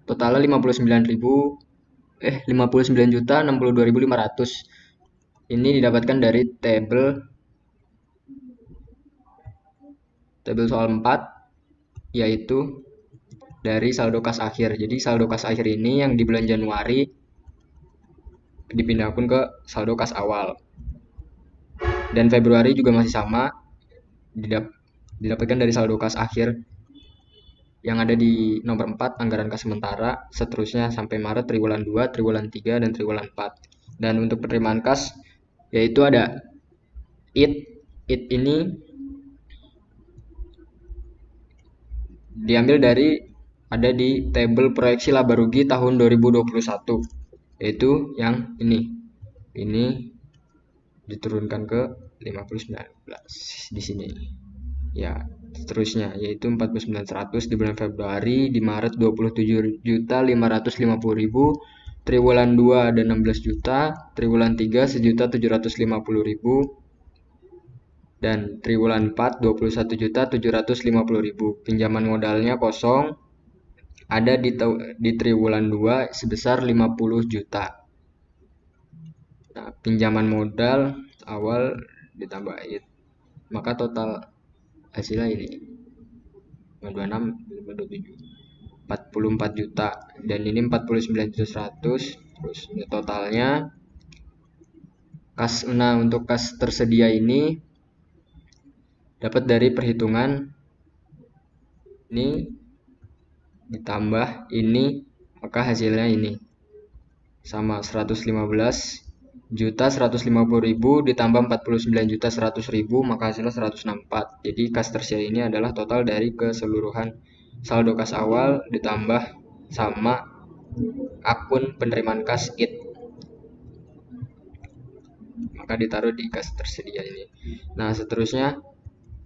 [SPEAKER 6] totalnya 59.062.500. Ini didapatkan dari tabel soal 4, yaitu dari saldo kas akhir. Jadi saldo kas akhir ini yang di bulan Januari dipindahkan ke saldo kas awal. Dan Februari juga masih sama, didapatkan dari saldo kas akhir yang ada di nomor 4, anggaran kas sementara, seterusnya sampai Maret, triwulan 2, triwulan 3, dan triwulan 4. Dan untuk penerimaan kas, yaitu ada IT ini diambil dari, ada di tabel proyeksi laba rugi tahun 2021, yaitu yang ini diturunkan ke 519 di sini. Ya, seterusnya yaitu 49.100 di bulan Februari, di Maret 27.550.000, triwulan 2 ada 16 juta, triwulan 3 1.750.000, Dan triwulan 4 21.750.000. Pinjaman modalnya kosong. Ada di triwulan 2 sebesar 50 juta. Nah, pinjaman modal awal ditambah IT, maka total hasilnya ini 26, 27, 44 juta, dan ini 49.100. Terus ini totalnya kas. Nah, untuk kas tersedia ini dapat dari perhitungan ini ditambah ini, maka hasilnya ini sama 115.150.000 ditambah 49.100.000, maka hasilnya 164. Jadi kas tersedia ini adalah total dari keseluruhan saldo kas awal ditambah sama akun penerimaan kas IT, maka ditaruh di kas tersedia ini. Nah, seterusnya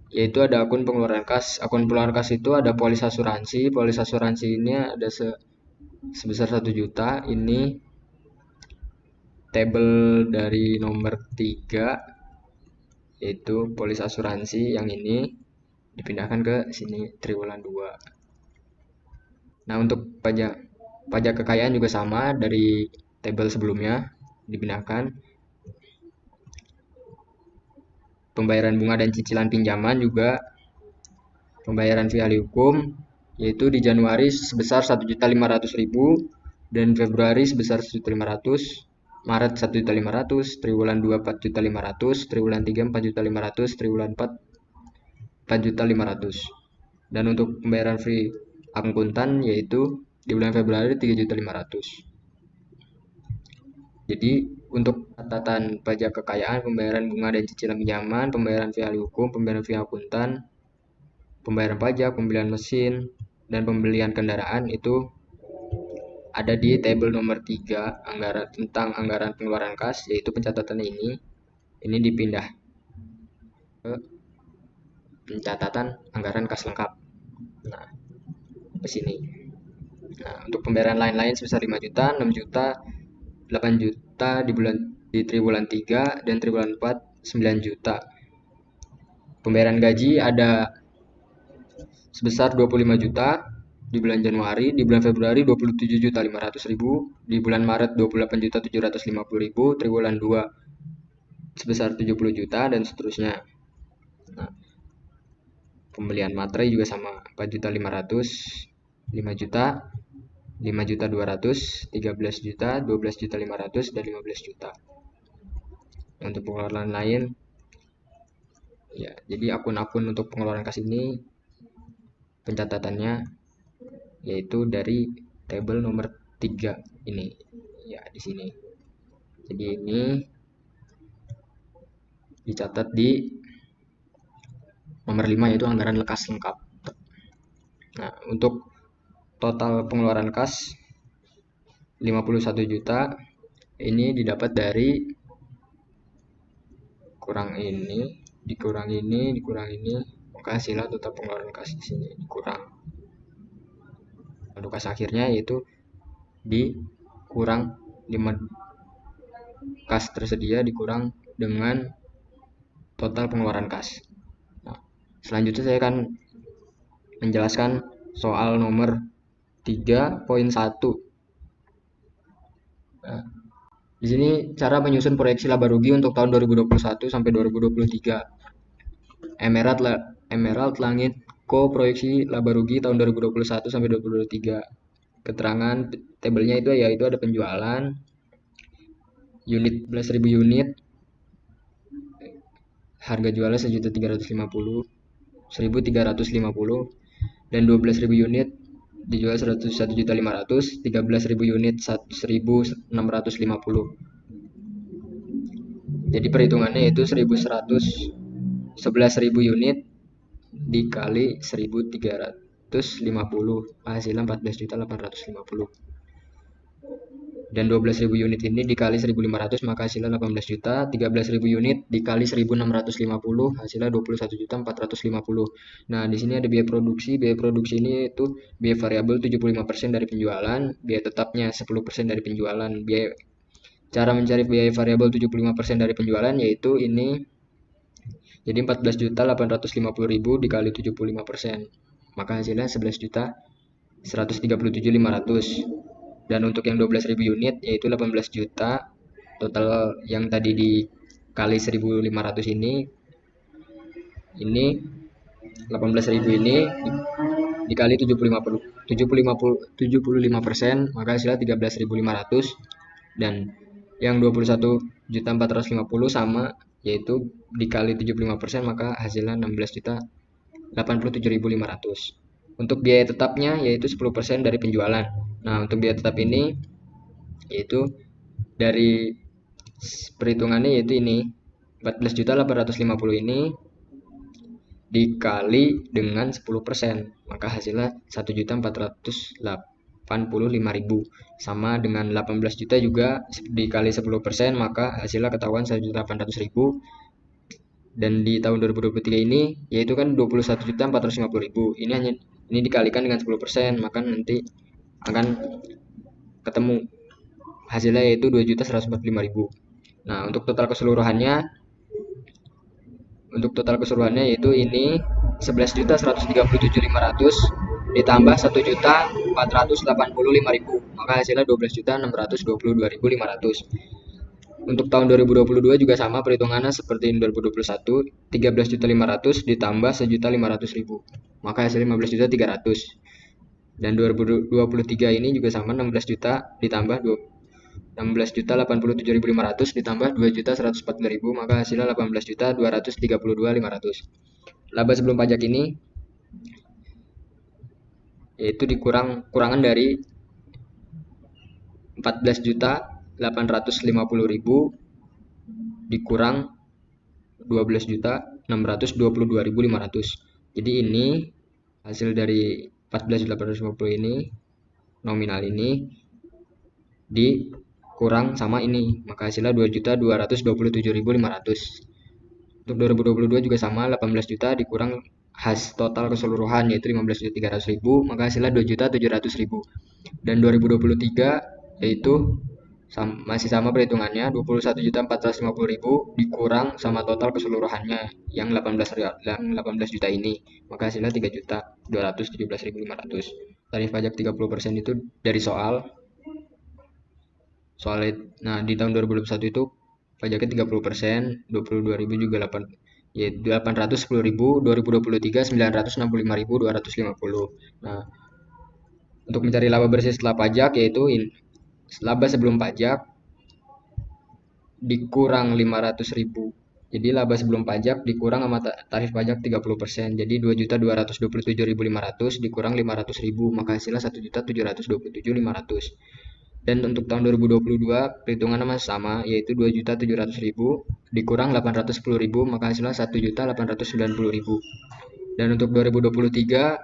[SPEAKER 6] yaitu ada akun pengeluaran kas. Akun pengeluaran kas itu ada polis asuransi. Polis asuransi ini ada sebesar 1 juta. Ini tabel dari nomor 3, yaitu polis asuransi yang ini dipindahkan ke sini triwulan 2. Nah, untuk pajak kekayaan juga sama, dari tabel sebelumnya dipindahkan. Pembayaran bunga dan cicilan pinjaman juga pembayaran via ahli hukum, yaitu di Januari sebesar 1.500.000 dan Februari sebesar 1.500.000, Maret 1.500.000, triwulan 2 4.500.000, triwulan 3 4.500.000, triwulan 4 4.500.000. Dan untuk pembayaran free akuntan yaitu di bulan Februari 3.500.000. Jadi untuk catatan pajak kekayaan, pembayaran bunga dan cicilan pinjaman, pembayaran via ahli hukum, pembayaran via akuntan, pembayaran pajak, pembelian mesin, dan pembelian kendaraan itu ada di tabel nomor 3 tentang anggaran pengeluaran kas, yaitu pencatatan ini dipindah ke pencatatan anggaran kas lengkap. Nah, ke sini. Nah, untuk pembayaran lain-lain sebesar 5 juta, 6 juta, 8 juta di triwulan 3 dan triwulan 4 9 juta. Pembayaran gaji ada sebesar 25 juta di bulan Januari, di bulan Februari 27.500.000, di bulan Maret 28.750.000, triwulan 2 sebesar 70 juta dan seterusnya. Nah, pembelian materai juga sama, 4.500.000, 5 juta, 5.200.000, 13 juta, 12.500.000, dan 15 juta. Untuk pengeluaran lain, ya, jadi akun-akun untuk pengeluaran kas ini pencatatannya yaitu dari tabel nomor 3 ini, ya, di sini. Jadi ini dicatat di nomor 5, yaitu anggaran kas lengkap. Nah, untuk total pengeluaran kas 51 juta ini didapat dari kurang ini, dikurang ini, maka hasilnya total pengeluaran kas di sini dikurang. Untuk kas akhirnya yaitu dikurang 5 kas tersedia dikurang dengan total pengeluaran kas. Nah, selanjutnya saya akan menjelaskan soal nomor 3.1. Nah, di sini cara menyusun proyeksi laba rugi untuk tahun 2021 sampai 2023. Emerald Langit Co proyeksi laba rugi tahun 2021 sampai 2023. Keterangan tabelnya itu yaitu ada penjualan unit 11.000 unit, harga jualnya 1.350.000, dan 12.000 unit dijual 101.500.000, 13.000 unit 1.650. Jadi perhitungannya itu 11.000 unit dikali 1.350, hasilnya 14.850. Dan 12.000 unit ini dikali 1.500, maka hasilnya 18 juta. 13.000 unit dikali 1.650, hasilnya 21.450. Nah, di sini ada biaya produksi. Biaya produksi ini itu biaya variabel 75% dari penjualan, biaya tetapnya 10% dari penjualan. Cara mencari biaya variabel 75% dari penjualan yaitu ini Jadi 14.850.000 dikali 75%, maka hasilnya 11.137.500. Dan untuk yang 12.000 unit yaitu 18 juta. Total yang tadi dikali 1.500 ini 18.000 ini dikali 75%, maka hasilnya 13.500. Dan yang 21.450 sama, yaitu dikali 75%, maka hasilnya 16.087.500. Untuk biaya tetapnya yaitu 10% dari penjualan. Nah, untuk biaya tetap ini yaitu dari perhitungannya yaitu ini 14.850 ini dikali dengan 10%, maka hasilnya 1.485.000, sama dengan 18 juta juga dikali 10%, maka hasilnya ketahuan 1.800.000. Dan di tahun 2023 ini yaitu kan 21.450.000, ini dikalikan dengan 10%, maka nanti akan ketemu hasilnya yaitu 2.145.000. Nah, untuk total keseluruhannya yaitu ini 11.137.500 ditambah 1.485.000, maka hasilnya 12.622.500. Untuk tahun 2022 juga sama perhitungannya seperti 2021, 13.500 ditambah 1.500.000, maka hasilnya 15.300. Dan 2023 ini juga sama, 16 juta ditambah 16.087.500 ditambah 2.140.000, maka hasilnya 18.232.500. Laba sebelum pajak ini yaitu kurangan dari 14.850.000 dikurang 12.622.500. Jadi ini hasil dari 14.850 ini nominal ini dikurang sama ini, maka hasilnya 2.227.500. Untuk 2022 juga sama, 18 juta dikurang total keseluruhan yaitu 15.300.000, maka hasilnya 2.700.000. Dan 2023 yaitu masih sama perhitungannya, 21.450.000 dikurang sama total keseluruhannya yang 18 juta ini, maka hasilnya 3.217.500. Tarif pajak 30% itu dari soal. Nah, di tahun 2021 itu pajaknya 30%, 22.000 juga 810.000, 2023 965.250. Nah, untuk mencari laba bersih setelah pajak yaitu laba sebelum pajak dikurang 500.000. Jadi laba sebelum pajak dikurang sama tarif pajak 30%. Jadi 2.227.500 dikurang 500.000, maka hasilnya 1.727.500. Dan untuk tahun 2022 perhitungannya masih sama, yaitu 2.700.000 dikurang 810.000, maka hasilnya 1.890.000. Dan untuk 2023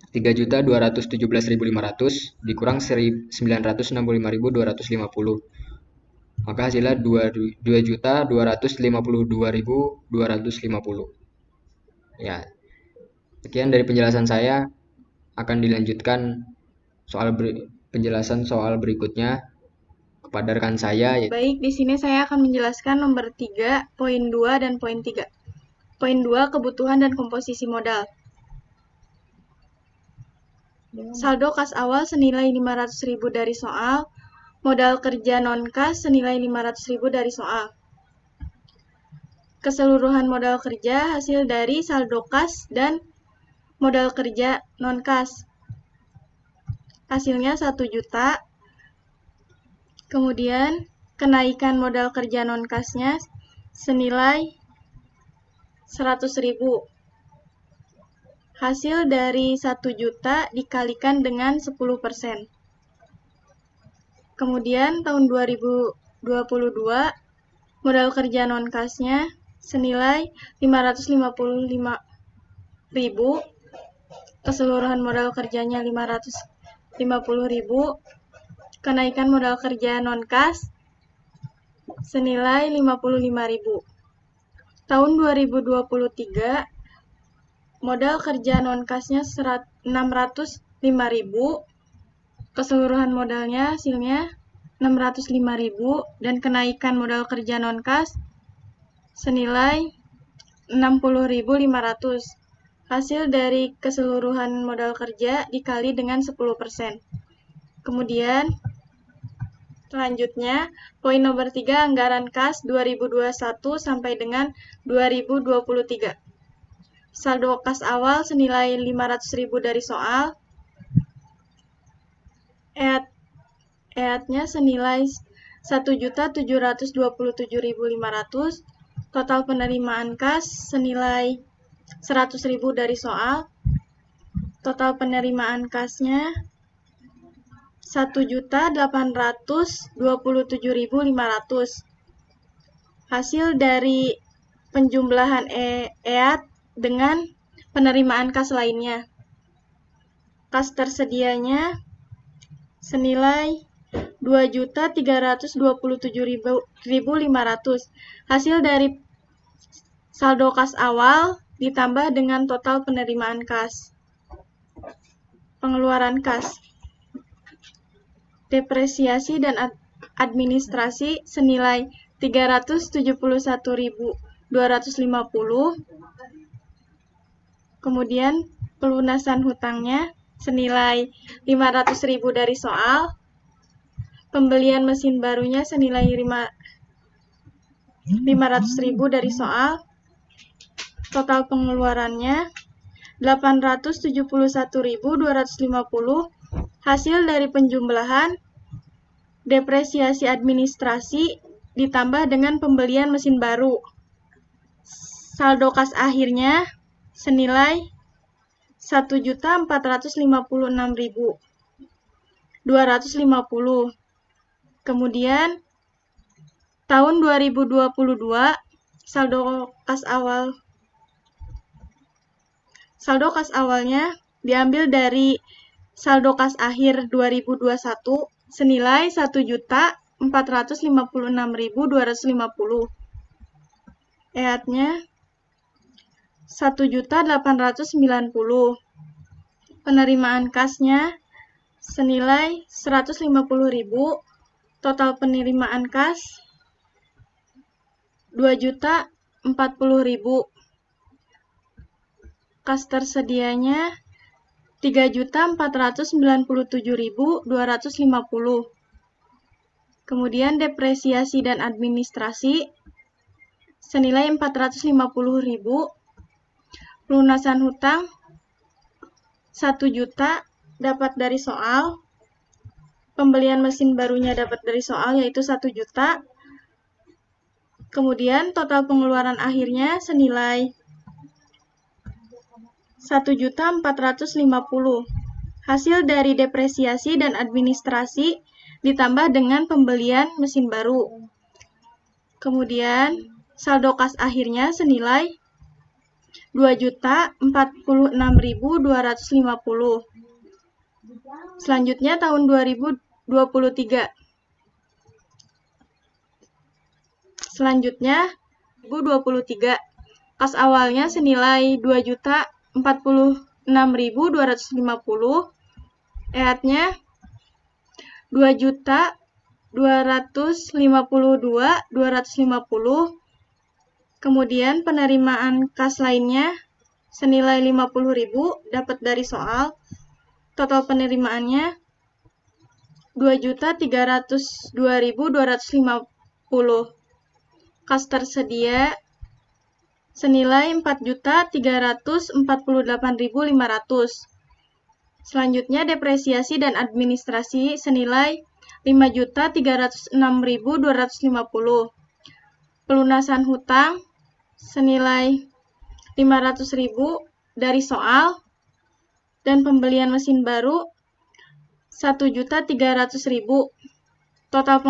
[SPEAKER 6] 3.217.500 dikurang 965.250, maka hasilnya 2.252.250. Ya, sekian dari penjelasan saya. Akan dilanjutkan penjelasan soal berikutnya kepada rekan saya.
[SPEAKER 3] Baik, di sini saya akan menjelaskan nomor 3, poin 2 dan poin 3. Poin 2, kebutuhan dan komposisi modal. Saldo kas awal senilai 500.000 dari soal, modal kerja non-kas senilai 500.000 dari soal. Keseluruhan modal kerja hasil dari saldo kas dan modal kerja non-kas. Hasilnya 1 juta. Kemudian kenaikan modal kerja non-kasnya senilai 100.000. Hasil dari 1 juta dikalikan dengan 10%. Kemudian tahun 2022 modal kerja non-kasnya senilai 555.000. Keseluruhan modal kerjanya 550.000. Kenaikan modal kerja non-kas senilai 55.000. Tahun 2023 modal kerja non-kasnya 605.000. Keseluruhan modalnya hasilnya 605.000 dan kenaikan modal kerja non-kas
[SPEAKER 7] senilai 60.500. Hasil dari keseluruhan modal kerja dikali dengan 10%. Kemudian, selanjutnya, poin nomor 3, anggaran kas 2021 sampai dengan 2023. Saldo kas awal senilai 500.000 dari soal. EAT-nya senilai 1.727.500. Total penerimaan kas senilai 100.000 dari soal. Total penerimaan kasnya 1.827.500. Hasil dari penjumlahan EAT dengan penerimaan kas lainnya. Kas tersedianya senilai 2.327.500. Hasil dari saldo kas awal ditambah dengan total penerimaan kas. Pengeluaran kas. Depresiasi dan administrasi senilai 371.250. Kemudian pelunasan hutangnya senilai 500.000 dari soal. Pembelian mesin barunya senilai 500.000 dari soal. Total pengeluarannya 871.250. Hasil dari penjumlahan depresiasi administrasi ditambah dengan pembelian mesin baru. Saldo kas akhirnya senilai 1.456.250. Kemudian tahun 2022 saldo kas awalnya diambil dari saldo kas akhir 2021 senilai 1.456.250. EAT-nya 1.890. Penerimaan kasnya senilai 150.000. Total penerimaan kas 2.040.000. Kas tersedianya 3.497.250. Kemudian depresiasi dan administrasi senilai 450.000. Pelunasan hutang 1 juta dapat dari soal. Pembelian mesin barunya dapat dari soal yaitu 1 juta. Kemudian total pengeluaran akhirnya senilai 1.450. Hasil dari depresiasi dan administrasi ditambah dengan pembelian mesin baru. Kemudian saldo kas akhirnya senilai 2.046.250. Selanjutnya tahun 2023. Selanjutnya 2023. Kas awalnya senilai 2.046.250. EAT-nya 2.252.250. Kemudian penerimaan kas lainnya senilai 50.000 dapat dari soal. Total penerimaannya 2.302.250. Kas tersedia senilai 4.348.500. Selanjutnya depresiasi dan administrasi senilai 5.306.250. Pelunasan hutang senilai 500.000 dari soal dan pembelian mesin baru 1.300.000. Total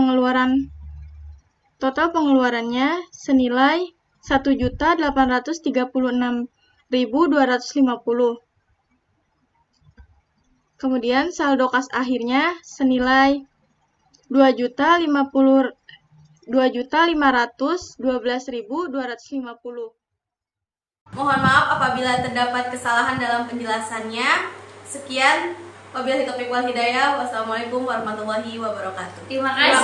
[SPEAKER 7] pengeluarannya senilai 1.836.250. Kemudian saldo kas akhirnya senilai 2.512.250.
[SPEAKER 1] Mohon maaf apabila terdapat kesalahan dalam penjelasannya. Sekian, wabillahi taufiq wal hidayah. Wassalamualaikum warahmatullahi wabarakatuh.
[SPEAKER 5] Terima kasih.